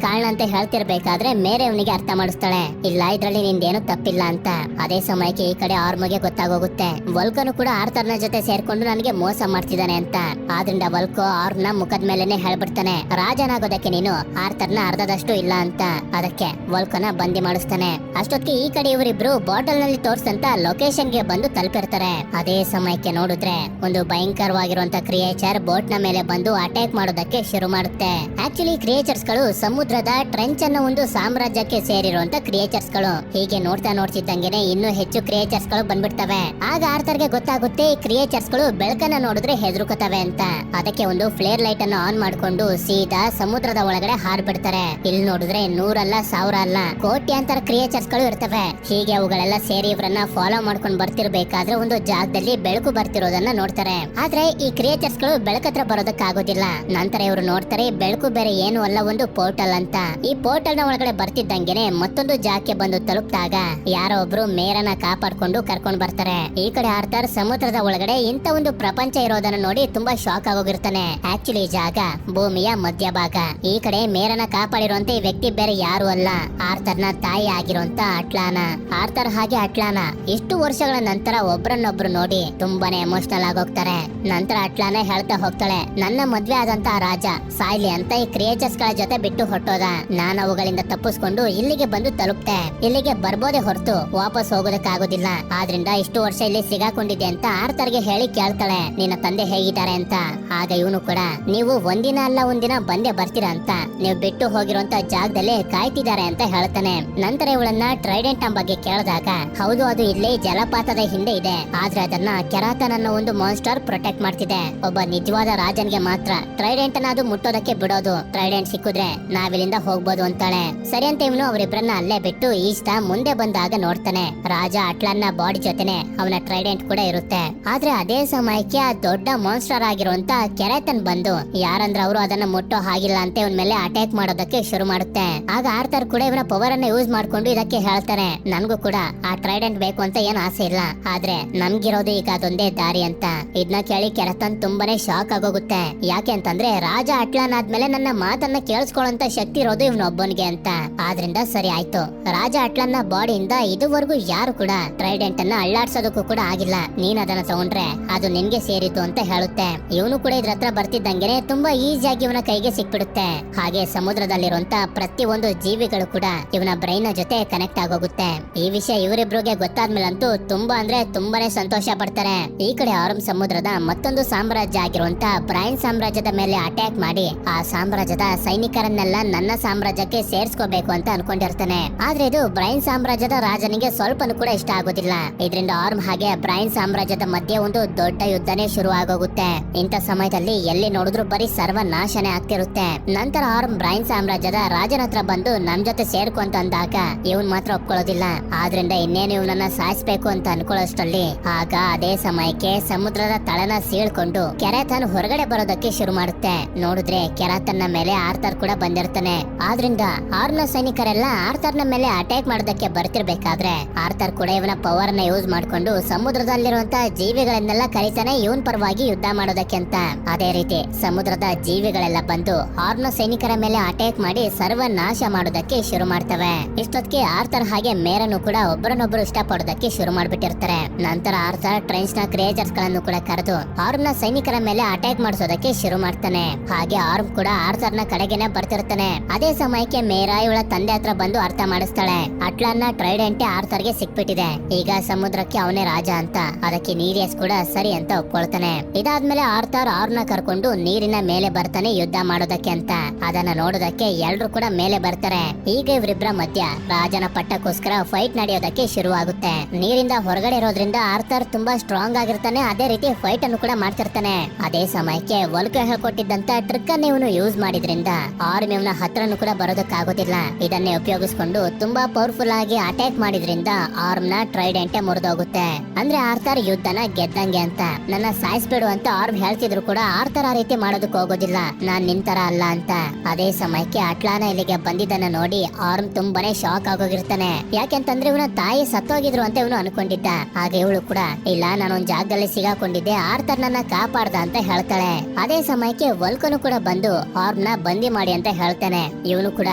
ಕಾರಣ ಅಂತ ಹೇಳ್ತಿರ್ಬೇಕಾದ್ರೆ ಮೇರೆ ಅವನಿಗೆ ಅರ್ಥ ಮಾಡಿಸ್ತಾಳೆ, ಇಲ್ಲ ಇದ್ರಲ್ಲಿ ನಿಂದೇನು ತಪ್ಪಿಲ್ಲ ಅಂತ. ಅದೇ ಸಮಯಕ್ಕೆ ಈ ಕಡೆ ಆರ್ಮಗೆ ಗೊತ್ತಾಗೋಗುತ್ತೆ, ವಲ್ಕನು ಕೂಡ ಆರ್ಥರ್ನ ಜೊತೆ ಸೇರ್ಕೊಂಡು ನನಗೆ ಮೋಸ ಮಾಡ್ತಿದ್ದಾನೆ ಅಂತ. ಆದ್ರಿಂದ ವಲ್ಕೋ ಆರ್ನ ಮುಖದ ಮೇಲೆನೆ ಹೇಳ್ಬಿಡ್ತಾನೆ, ರಾಜನಾಗೋದಕ್ಕೆ ನೀನು ಆರ್ಥರ್ನ ಅರ್ಧದಷ್ಟು ಇಲ್ಲ ಅಂತ. ಅದಕ್ಕೆ ವಲ್ಕನ ಬಂದಿ ಮಾಡಿಸ್ತಾನೆ. ಅಷ್ಟೊತ್ತಿಗೆ ಈ ಕಡೆ ಇವರಿಬ್ರು ಬಾಟಲ್ ನಲ್ಲಿ ತೋರ್ಸಂತ ಲೊಕೇಶನ್ ಗೆ ಬಂದು ತಲುಪಿರ್ತಾರೆ. ಅದೇ ಸಮಯಕ್ಕೆ ನೋಡಿದ್ರೆ ಒಂದು ಭಯಂಕರವಾಗಿರುವಂತ ಕ್ರಿಯೇಚರ್ ಬೋಟ್ ನ ಮೇಲೆ ಬಂದು ಅಟ್ಯಾಕ್ ಮಾಡೋದಕ್ಕೆ ಶುರು ಮಾಡುತ್ತೆ. ಆಕ್ಚುಲಿ ಕ್ರಿಯೇಚರ್ಸ್ ಗಳು ಸಮುದ್ರದ ಟ್ರೆಂಚ್ ಅನ್ನೋ ಒಂದು ಸಾಮ್ರಾಜ್ಯಕ್ಕೆ ಸೇರಿರುವಂತ ಕ್ರಿಯೇಚರ್ಸ್ ಗಳು. ಹೀಗೆ ನೋಡ್ತಿದ್ದಂಗೆನೆ ಇನ್ನೂ ಹೆಚ್ಚು ಕ್ರಿಯೇಚರ್ಸ್ ಗಳು ಬಂದ್ಬಿಡ್ತವೆ. ಆಗ ಆರ್ಥರ್ಗೆ ಗೊತ್ತಾಗುತ್ತೆ ಈ ಕ್ರಿಯೇಚರ್ಸ್ ಗಳು ಬೆಳಕನ್ನ ನೋಡಿದ್ರೆ ಹೆದರುಕತವೆ ಅಂತ. ಅದಕ್ಕೆ ಒಂದು ಫ್ಲೇರ್ ಲೈಟ್ ಅನ್ನು ಆನ್ ಮಾಡ್ಕೊಂಡು ಸೀದಾ ಸಮುದ್ರದ ಒಳಗಡೆ ಹಾರ್ಬಿಡ್ತಾರೆ. ಇಲ್ಲಿ ನೋಡಿದ್ರೆ 100 ಅಲ್ಲ 1000 ಅಲ್ಲ ಕೋಟ್ಯಾಂತರ ಕ್ರಿಯೇಚರ್ಸ್ ಗಳು ಇರ್ತವೆ. ಹೀಗೆ ಅವುಗಳೆಲ್ಲ ಸೇರಿ ಇವರನ್ನ ಫಾಲೋ ಮಾಡ್ಕೊಂಡು ಬರ್ತಿರ್ಬೇಕಾದ್ರೆ ಒಂದು ಜಾಗದಲ್ಲಿ ಬೆಳಕು ಬರ್ತಿರೋದನ್ನ ನೋಡ್ತಾರೆ. ಆದ್ರೆ ಈ ಕ್ರಿಯೇಚರ್ಸ್ ಗಳು ಬೆಳಕತ್ರ ಬರೋದಕ್ಕಾಗೋದಿಲ್ಲ. ನಂತರ ಇವರು ನೋಡ್ತಾರೆ ಬೆಳಕು ಬೇರೆ ಏನು ಅಲ್ಲ, ಒಂದು ಪೋರ್ಟಲ್ ಅಂತ. ಈ ಪೋರ್ಟಲ್ ನ ಒಳಗಡೆ ಬರ್ತಿದ್ದಂಗೆನೆ ಮತ್ತೊಂದು ಜಾಗಕ್ಕೆ ಬಂದು ತಲುಪಿದಾಗ ಯಾರೋ ಒಬ್ರು ಮೇರನ ಕಾಪಾಡ್ಕೊಂಡು ಕರ್ಕೊಂಡ್ ಬರ್ತಾರೆ. ಈ ಕಡೆ ಆರ್ಥರ್ ಸಮುದ್ರದ ಒಳಗಡೆ ಇಂತ ಒಂದು ಪ್ರಪಂಚ ಇರೋದನ್ನ ನೋಡಿ ತುಂಬಾ ಶಾಕ್ ಆಗೋಗಿರ್ತಾನೆ. ಆಕ್ಚುಲಿ ಜಾಗ ಭೂಮಿಯ ಮಧ್ಯಭಾಗ. ಈ ಕಡೆ ಮೇರನ ಕಾಪಾಡಿರುವಂತ ಈ ವ್ಯಕ್ತಿ ಬೇರೆ ಯಾರು ಅಲ್ಲ, ಆರ್ಥರ್ನ ತಾಯಿ ಆಗಿರುವಂತ ಅಟ್ಲಾನ. ಆರ್ಥರ್ ಹಾಗೆ ಅಟ್ಲಾನ ಇಷ್ಟು ವರ್ಷಗಳ ನಂತರ ಒಬ್ರನ್ನೊಬ್ರು ನೋಡಿ ತುಂಬಾನೇ ಎಮೋಷನಲ್ ಆಗೋಗ್ತಾರೆ. ನಂತರ ಅಟ್ಲಾನ ಹೇಳ್ತಾ ಹೋಗ್ತಾಳೆ, ನನ್ನ ಮದ್ವೆ ಆದಂತ ರಾಜ ಸಾಯ್ಲಿ ಅಂತ ಈ ಕ್ರಿಯೇಚರ್ಸ್ ಗಳ ಜೊತೆ ಬಿಟ್ಟು ಹೊಟ್ಟೋದ. ನಾನು ಅವುಗಳಿಂದ ತಪ್ಪಿಸ್ಕೊಂಡು ಇಲ್ಲಿಗೆ ಬಂದು ತಲುಪ್ತೆ. ಇಲ್ಲಿಗೆ ಬರ್ಬೋದೇ ಹೊರತು ವಾಪಸ್ ಹೋಗೋದಕ್ಕಾಗೋದಿಲ್ಲ. ಆದ್ರಿಂದ ಇಷ್ಟು ವರ್ಷ ಇಲ್ಲಿ ಸಿಗಾಕೊಂಡಿದೆ ಅಂತ ಆರ್ಥರ್ಗೆ ಹೇಳಿ ಕೇಳ್ತಾಳೆ, ನಿನ್ನ ತಂದೆ ಹೇಗಿದ್ದಾರೆ ಅಂತ. ಆಗ ಇವನು ಕೂಡ ನೀವು ಒಂದಿನ ಅಲ್ಲ ಒಂದಿನ ಬಂದೇ ಬರ್ತೀರಾ ಅಂತ, ನೀವು ಬಿಟ್ಟು ಹೋಗಿರುವಂತ ಜಾಗದಲ್ಲೇ ಕಾಯ್ತಿದ್ದಾರೆ ಅಂತ ಹೇಳ್ತಾನೆ. ನಂತರ ಇವಳನ್ನ ಟ್ರೈಡೆಂಟ್ ಬಗ್ಗೆ ಕೇಳಿದಾಗ ಹೌದು ಅದು ಇಲ್ಲೇ ಜಲಪಾತದ ಹಿಂದೆ ಇದೆ, ಆದ್ರೆ ಅದನ್ನ ಕೆರಾತನ್ ಅನ್ನೋ ಒಂದು ಮಾನ್ಸ್ಟರ್ ಪ್ರೊಟೆಕ್ಟ್ ಮಾಡ್ತಿದೆ. ಒಬ್ಬ ನಿಜವಾದ ರಾಜನ್ಗೆ ಮಾತ್ರ ಟ್ರೈಡೆಂಟ್ ಅನ್ನ ಅದು ಮುಟ್ಟೋದಕ್ಕೆ ಬಿಡೋದು. ಟ್ರೈಡೆಂಟ್ ಸಿಕ್ಕಿದ್ರೆ ನಾವಿಲ್ಲಿಂದ ಹೋಗ್ಬೋದು ಅಂತಾಳೆ. ಸರಿ ಅಂತ ಇವನು ಅವರಿಬ್ಬರನ್ನ ಅಲ್ಲೇ ಬಿಟ್ಟು ಈಸ್ತಾ ಮುಂದೆ ಬಂದಾಗ ನೋಡ್ತಾನೆ ರಾಜ ಅಟ್ಲನ್ನ ಬಾಡಿ ಜೊತೆನೆ ಅವನ ಟ್ರೈಡೆಂಟ್ ಕೂಡ ಇರುತ್ತೆ. ಆದ್ರೆ ಅದೇ ಸಮಯಕ್ಕೆ ಆ ದೊಡ್ಡ ಮಾನ್ಸ್ಟರ್ ಆಗಿರುವಂತ ಕೆರಾತನ್ ಬಂದು ಯಾರಂದ್ರೆ ಅವರು ಅದನ್ನ ಮುಟ್ಟೋ ಹಾಗಿಲ್ಲ ಅಂತ ಇವನ್ ಮೇಲೆ ಅಟ್ಯಾಕ್ ಮಾಡೋದಕ್ಕೆ ಶುರು ಮಾಡುತ್ತೆ. ಆಗ ಆರ್ಥರ್ ಕೂಡ ಇವನ ಪವರ್ ಅನ್ನ ಯೂಸ್ ಮಾಡ್ಕೊಂಡು ಇದಕ್ಕೆ ಹೇಳ್ತಾನೆ, ನನ್ಗೂ ಕೂಡ ಆ ಟ್ರೈಡೆಂಟ್ ಬೇಕು ಅಂತ ಏನ್ ಆಸೆ ಇಲ್ಲ, ಆದ್ರೆ ನಮ್ಗಿರೋದು ಈಗ ಅದೊಂದೇ ದಾರಿ ಅಂತ. ಇದನ್ನ ಕೇಳಿ ಕೆರಾತನ್ ತುಂಬಾನೇ ಶಾಕ್ ಆಗೋಗುತ್ತೆ. ಯಾಕೆ ಅಂತಂದ್ರೆ ರಾಜ ಅಟ್ಲಾನ್ ಆದ್ಮೇಲೆ ನನ್ನ ಮಾತನ್ನ ಕೇಳಿಸ್ಕೊಳ್ಳೋಂತ ಶಕ್ತಿ ಇರೋದು ಇವನೊಬ್ಬನಿಗೆ ಅಂತ. ಆದ್ರಿಂದ ಸರಿ ಆಯ್ತು, ರಾಜ ಅಟ್ಲಾನ್ನ ಬಾಡಿಯಿಂದ ಇದುವರೆಗೂ ಯಾರು ಕೂಡ ಟ್ರೈಡೆಂಟ್ ಅನ್ನ ಅಳ್ಳಾಡ್ಸೋದಕ್ಕೂ ಕೂಡ ಆಗಿಲ್ಲ, ನೀನ್ ಅದನ್ನ ತಗೊಂಡ್ರೆ ಅದು ನಿನ್ಗೆ ಸೇರಿತು ಅಂತ ಹೇಳುತ್ತೆ. ಇವನು ಕೂಡ ಇದ್ರ ಹತ್ರ ಬರ್ತಿದ್ದಂಗೆನೆ ತುಂಬಾ ಈಸಿಯಾಗಿ ಇವನ ಕೈಗೆ ಸಿಕ್ಬಿಡುತ್ತೆ. ಹಾಗೆ ಸಮುದ್ರದಲ್ಲಿರುವಂತ ಪ್ರತಿಯೊಂದು ಜೀವಿಗಳು ಕೂಡ ಇವನ ಬ್ರೈನ್ ಜೊತೆ ಕನೆಕ್ಟ್ ಆಗೋಗುತ್ತೆ. ಈ ವಿಷಯ ಇವರಿಬ್ರಿಗೆ ಗೊತ್ತಾದ್ಮೇಲಂತೂ ತುಂಬಾ ಅಂದ್ರೆ ತುಂಬಾನೇ ಸಂತೋಷ ಪಡ್ತಾರೆ. ಈ ಕಡೆ ಆರಂ ಸಮುದ್ರದ ಮತ್ತೊಂದು ಸಾಮ್ರಾಜ್ಯ ಆಗಿರುವಂತ ಬ್ರೈನ್ ಸಾಮ್ರಾಜ್ಯದ ಮೇಲೆ ಅಟ್ಯಾಕ್ ಮಾಡಿ ಆ ಸಾಮ್ರಾಜ್ಯದ ಸೈನಿಕರನ್ನೆಲ್ಲ ನನ್ನ ಸಾಮ್ರಾಜ್ಯಕ್ಕೆ ಸೇರ್ಸ್ಕೋಬೇಕು ಅಂತ ಅನ್ಕೊಂಡಿರ್ತಾನೆ. ಆದ್ರೆ ಇದು ಬ್ರೈನ್ ಸಾಮ್ರಾಜ್ಯದ ರಾಜನಿಗೆ ಸ್ವಲ್ಪನೂ ಕೂಡ ಇಷ್ಟ ಆಗೋದಿಲ್ಲ. ಇದರಿಂದ ಆರ್ಮ್ ಹಾಗೆ ಬ್ರೈನ್ ಸಾಮ್ರಾಜ್ಯದ ಮಧ್ಯೆ ಒಂದು ದೊಡ್ಡ ಯುದ್ಧನೇ ಶುರು ಆಗೋಗುತ್ತೆ. ಇಂಥ ಸಮಯದಲ್ಲಿ ಎಲ್ಲಿ ನೋಡಿದ್ರು ಬರೀ ಸರ್ವನಾಶನೇ ಆಗ್ತಿರುತ್ತೆ. ನಂತರ ಆರ್ಮ್ ಬ್ರೈನ್ ಸಾಮ್ರಾಜ್ಯದ ರಾಜನ ಹತ್ರ ಬಂದು ನಮ್ ಜೊತೆ ಸೇರ್ಕೊಂತ ಅಂದಾಗ ಇವನ್ ಮಾತ್ರ ಒಪ್ಕೊಳ್ಳೋದಿಲ್ಲ. ಆದ್ರಿಂದ ಇನ್ನೇನು ಇವನನ್ನ ಸಾಯಿಸ್ಬೇಕು ಅಂತ ಅನ್ಕೊಳ್ಳೋಷ್ಟರಲ್ಲಿ ಆಗ ಅದೇ ಸಮಯಕ್ಕೆ ಸಮುದ್ರದ ತಳನ ಸೀಳ್ಕೊಂಡು ಕೆರಾತನ್ ಹೊರಗಡೆ ಬರೋದಕ್ಕೆ ಶುರು ಮಾಡುತ್ತೆ. ನೋಡಿದ್ರೆ ಕೆರಾತನ್ನ ಮೇಲೆ ಆರ್ಥರ್ ಕೂಡ ಬಂದಿರ್ತಾನೆ. ಆದ್ರಿಂದ ಆರ್ನ ಸೈನಿಕರೆಲ್ಲ ಆರ್ಥರ್ನ ಮೇಲೆ ಅಟ್ಯಾಕ್ ಮಾಡೋದಕ್ಕೆ ಬರ್ತಿರ್ಬೇಕಾದ್ರೆ ಆರ್ಥರ್ ಕೂಡ ಇವನ ಪವರ್ ನ ಯೂಸ್ ಮಾಡ್ಕೊಂಡು ಸಮುದ್ರದಲ್ಲಿರುವಂತಹ ಜೀವಿಗಳನ್ನೆಲ್ಲ ಕರೀತಾನೆ ಇವನ್ ಪರವಾಗಿ ಯುದ್ಧ ಮಾಡೋದಕ್ಕೆ ಅಂತ. ಅದೇ ರೀತಿ ಸಮುದ್ರದ ಜೀವಿಗಳೆಲ್ಲ ಬಂದು ಆರ್ನ ಸೈನಿಕರ ಮೇಲೆ ಅಟ್ಯಾಕ್ ಮಾಡಿ ಸರ್ವನಾಶ ಮಾಡೋದಕ್ಕೆ ಶುರು ಮಾಡ್ತವೆ. ಇಷ್ಟೊತ್ತಿಗೆ ಆರ್ಥರ್ ಹಾಗೆ ಮೇರನು ಕೂಡ ಒಬ್ಬರನ್ನೊಬ್ಬರು ಇಷ್ಟಪಡೋದಕ್ಕೆ ಶುರು ಮಾಡ್ಬಿಟ್ಟಿರ್ತಾರೆ. ನಂತರ ಆರ್ಥರ್ ಟ್ರೆಂಚ್ ನ ಕ್ರಿಯೇಚರ್ಸ್ ಗಳನ್ನು ಕೂಡ ಕರೆದು ಆರ್ಮ್ನ ಸೈನಿಕರ ಮೇಲೆ ಅಟ್ಯಾಕ್ ಮಾಡಿಸೋದಕ್ಕೆ ಶುರು ಮಾಡ್ತಾನೆ. ಹಾಗೆ ಆರ್ಮ್ ಕೂಡ ಆರ್ಥರ್ ನ ಕಡೆಗೆನೆ ಬರ್ತಿರ್ತಾನೆ. ಅದೇ ಸಮಯಕ್ಕೆ ಮೇರಾ ಇವಳ ತಂದೆ ಹತ್ರ ಬಂದು ಅರ್ಥ ಮಾಡಿಸ್ತಾಳೆ, ಅಟ್ಲಾನ್ನ ಟ್ರೈಡೆಂಟ್ ಆರ್ಥರ್ಗೆ ಸಿಕ್ಬಿಟ್ಟಿದೆ, ಈಗ ಸಮುದ್ರಕ್ಕೆ ಅವನೇ ರಾಜ ಅಂತ. ಅದಕ್ಕೆ ನೀರಿಯಸ್ ಕೂಡ ಸರಿ ಅಂತ ಒಪ್ಕೊಳ್ತಾನೆ. ಇದಾದ್ಮೇಲೆ ಆರ್ಥರ್ ಆರ್ನ ಕರ್ಕೊಂಡು ನೀರಿನ ಮೇಲೆ ಬರ್ತಾನೆ ಯುದ್ಧ ಮಾಡೋದಕ್ಕೆ ಅಂತ. ಅದನ್ನ ನೋಡೋದಕ್ಕೆ ಎಲ್ರು ಕೂಡ ಮೇಲೆ ಬರ್ತಾರೆ. ಈಗ ಇವರಿಬ್ಬರ ಮಧ್ಯ ರಾಜನ ಪಟ್ಟಕ್ಕೋಸ್ಕರ ಫೈಟ್ ನಡೆಯೋದಕ್ಕೆ ಶುರು ಆಗುತ್ತೆ. ನೀರಿಂದ ಹೊರಗಡೆ ಇರೋದ್ರಿಂದ ಆರ್ಥರ್ ತುಂಬಾ ಸ್ಟ್ರಾಂಗ್ ಆಗಿರ್ತಾನೆ. ಅದೇ ರೀತಿ ಫೈಟ್ ಅನ್ನು ಕೂಡ ಮಾಡ್ತಿರ್ತಾನೆ. ಅದೇ ಸಮಯಕ್ಕೆ ವಲ್ಕ ಹೇಳ್ಕೊಟ್ಟಿದ್ದಂತ ಟ್ರಿಕ್ ಅನ್ನು ಇವನು ಯೂಸ್ ಮಾಡಿದ್ರಿಂದ ಆರ್ಮ್ ಇವನ ಹತ್ರನು ಕೂಡ ಬರೋದಕ್ಕಾಗೋದಿಲ್ಲ. ಇದನ್ನೇ ಉಪಯೋಗಿಸ್ಕೊಂಡು ತುಂಬಾ ಪವರ್ಫುಲ್ ಆಗಿ ಅಟ್ಯಾಕ್ ಮಾಡಿದ್ರಿಂದ ಆರ್ಮ್ ನ ಟ್ರೈಡೆಂಟೆ ಮುರಿದೋಗುತ್ತೆ. ಅಂದ್ರೆ ಆರ್ಥರ್ ಯುದ್ಧನ ಗೆದ್ದಂಗೆ ಅಂತ. ನನ್ನ ಸಾಯಿಸ್ಬೇಡು ಅಂತ ಆರ್ಮ್ ಹೇಳ್ತಿದ್ರು ಕೂಡ ಆರ್ಥರ್ ಆ ರೀತಿ ಮಾಡೋದಕ್ಕೆ ಹೋಗೋದಿಲ್ಲ, ನಾನ್ ನಿಂತರ ಅಲ್ಲ ಅಂತ. ಅದೇ ಸಮಯಕ್ಕೆ ಅಟ್ಲಾನ ಇಲ್ಲಿಗೆ ಬಂದಿದ್ದನ್ನ ನೋಡಿ ಆರ್ಮ್ ತುಂಬಾನೇ ಶಾಕ್ ಆಗೋಗಿರ್ತಾನೆ. ಯಾಕೆಂತಂದ್ರೆ ಇವನ ತಾಯಿ ಸತ್ತೋಗಿದ್ರು ಅಂತ ಇವನು ಅನ್ಕೊಂಡಿದ್ದ. ಹಾಗೆ ಇವಳು ಕೂಡ ಇಲ್ಲ, ನಾನೊಂದ್ ಜಾಗದಲ್ಲಿ ಸಿಗಾಕೊಂಡಿದ್ದೆ, ಆರ್ಥರ್ ನನ್ನ ಕಾಪಾಡ್ದ ಅಂತ ಹೇಳ್ತಾಳೆ. ಅದೇ ಸಮಯಕ್ಕೆ ವಲ್ಕನು ಕೂಡ ಬಂದು ಆರ್ಮ್ ನ ಬಂದಿ ಮಾಡಿ ಅಂತ ಹೇಳ್ತಾನೆ. ಇವನು ಕೂಡ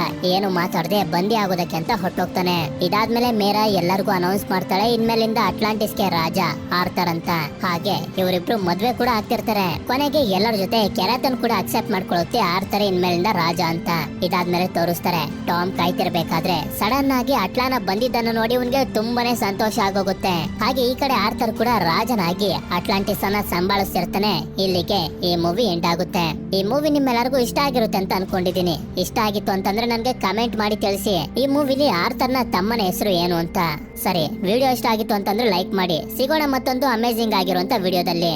ಏನು ಮಾತಾಡದೆ ಬಂದಿ ಆಗೋದಕ್ಕೆ ಅಂತ ಹೊಟ್ಟೋಗ್ತಾನೆ. ಇದಾದ್ಮೇಲೆ ಮೇರಾ ಎಲ್ಲರಿಗೂ ಅನೌನ್ಸ್ ಮಾಡ್ತಾಳೆ, ಇನ್ಮೇಲಿಂದ ಅಟ್ಲಾಂಟಿಸ್ಗೆ ರಾಜ ಆರ್ಥರ್ ಅಂತ. ಹಾಗೆ ಇವರಿಬ್ರು ಮದ್ವೆ ಕೂಡ ಆಗ್ತಿರ್ತಾರೆ. ಕೊನೆಗೆ ಎಲ್ಲರ ಜೊತೆ ಕೆರಾತನ್ ಕೂಡ ಅಕ್ಸೆಪ್ಟ್ ಮಾಡ್ಕೊಳ್ಳುತ್ತೆ ಆರ್ಥರ್ ಇನ್ಮೇಲಿಂದ ರಾಜ ಅಂತ. ಇದಾದ್ಮೇಲೆ ತೋರಿಸ್ತಾರೆ ಟಾಮ್ ಕಾಯ್ತಿರ್ಬೇಕಾದ್ರೆ ಸಡನ್ ಆಗಿ ಅಟ್ಲಾನ ಬಂದಿದ್ದನ್ನು ನೋಡಿ ಇವನ್ಗೆ ತುಂಬಾನೇ ಸಂತೋಷ ಆಗೋಗುತ್ತೆ. ಹಾಗೆ ಈ ಕಡೆ ಆರ್ಥರ್ ಕೂಡ ರಾಜನಾಗಿ ಅಟ್ಲಾಂಟಿಸ್ ಅನ್ನ ಸಂಭಾಳಿಸ್ತಿರ್ತಾನೆ. ಇಲ್ಲಿಗೆ ಈ ಮೂವಿ ಎಂಡ್ ಆಗುತ್ತೆ. ಈ ಮೂವಿ ನಿಮ್ಮೆಲ್ಲರಿಗೂ ಇಷ್ಟ ಆಗಿರುತ್ತೆ ಅಂತ ಅನ್ಕೊಂಡಿದೀನಿ. ಇಷ್ಟ ಆಗಿತ್ತು ಅಂತಂದ್ರೆ ನನ್ಗೆ ಕಮೆಂಟ್ ಮಾಡಿ ತಿಳಿಸಿ, ಈ ಮೂವಿಲಿ ಆರ್ಥರ್ನ ತಮ್ಮನ ಹೆಸರು ಏನು ಅಂತ. ಸರಿ, ವಿಡಿಯೋ ಇಷ್ಟ ಆಗಿತ್ತು ಅಂತಂದ್ರೆ ಲೈಕ್ ಮಾಡಿ. ಸಿಗೋಣ ಮತ್ತೊಂದು ಅಮೇಜಿಂಗ್ ಆಗಿರುವಂತ ವಿಡಿಯೋದಲ್ಲಿ.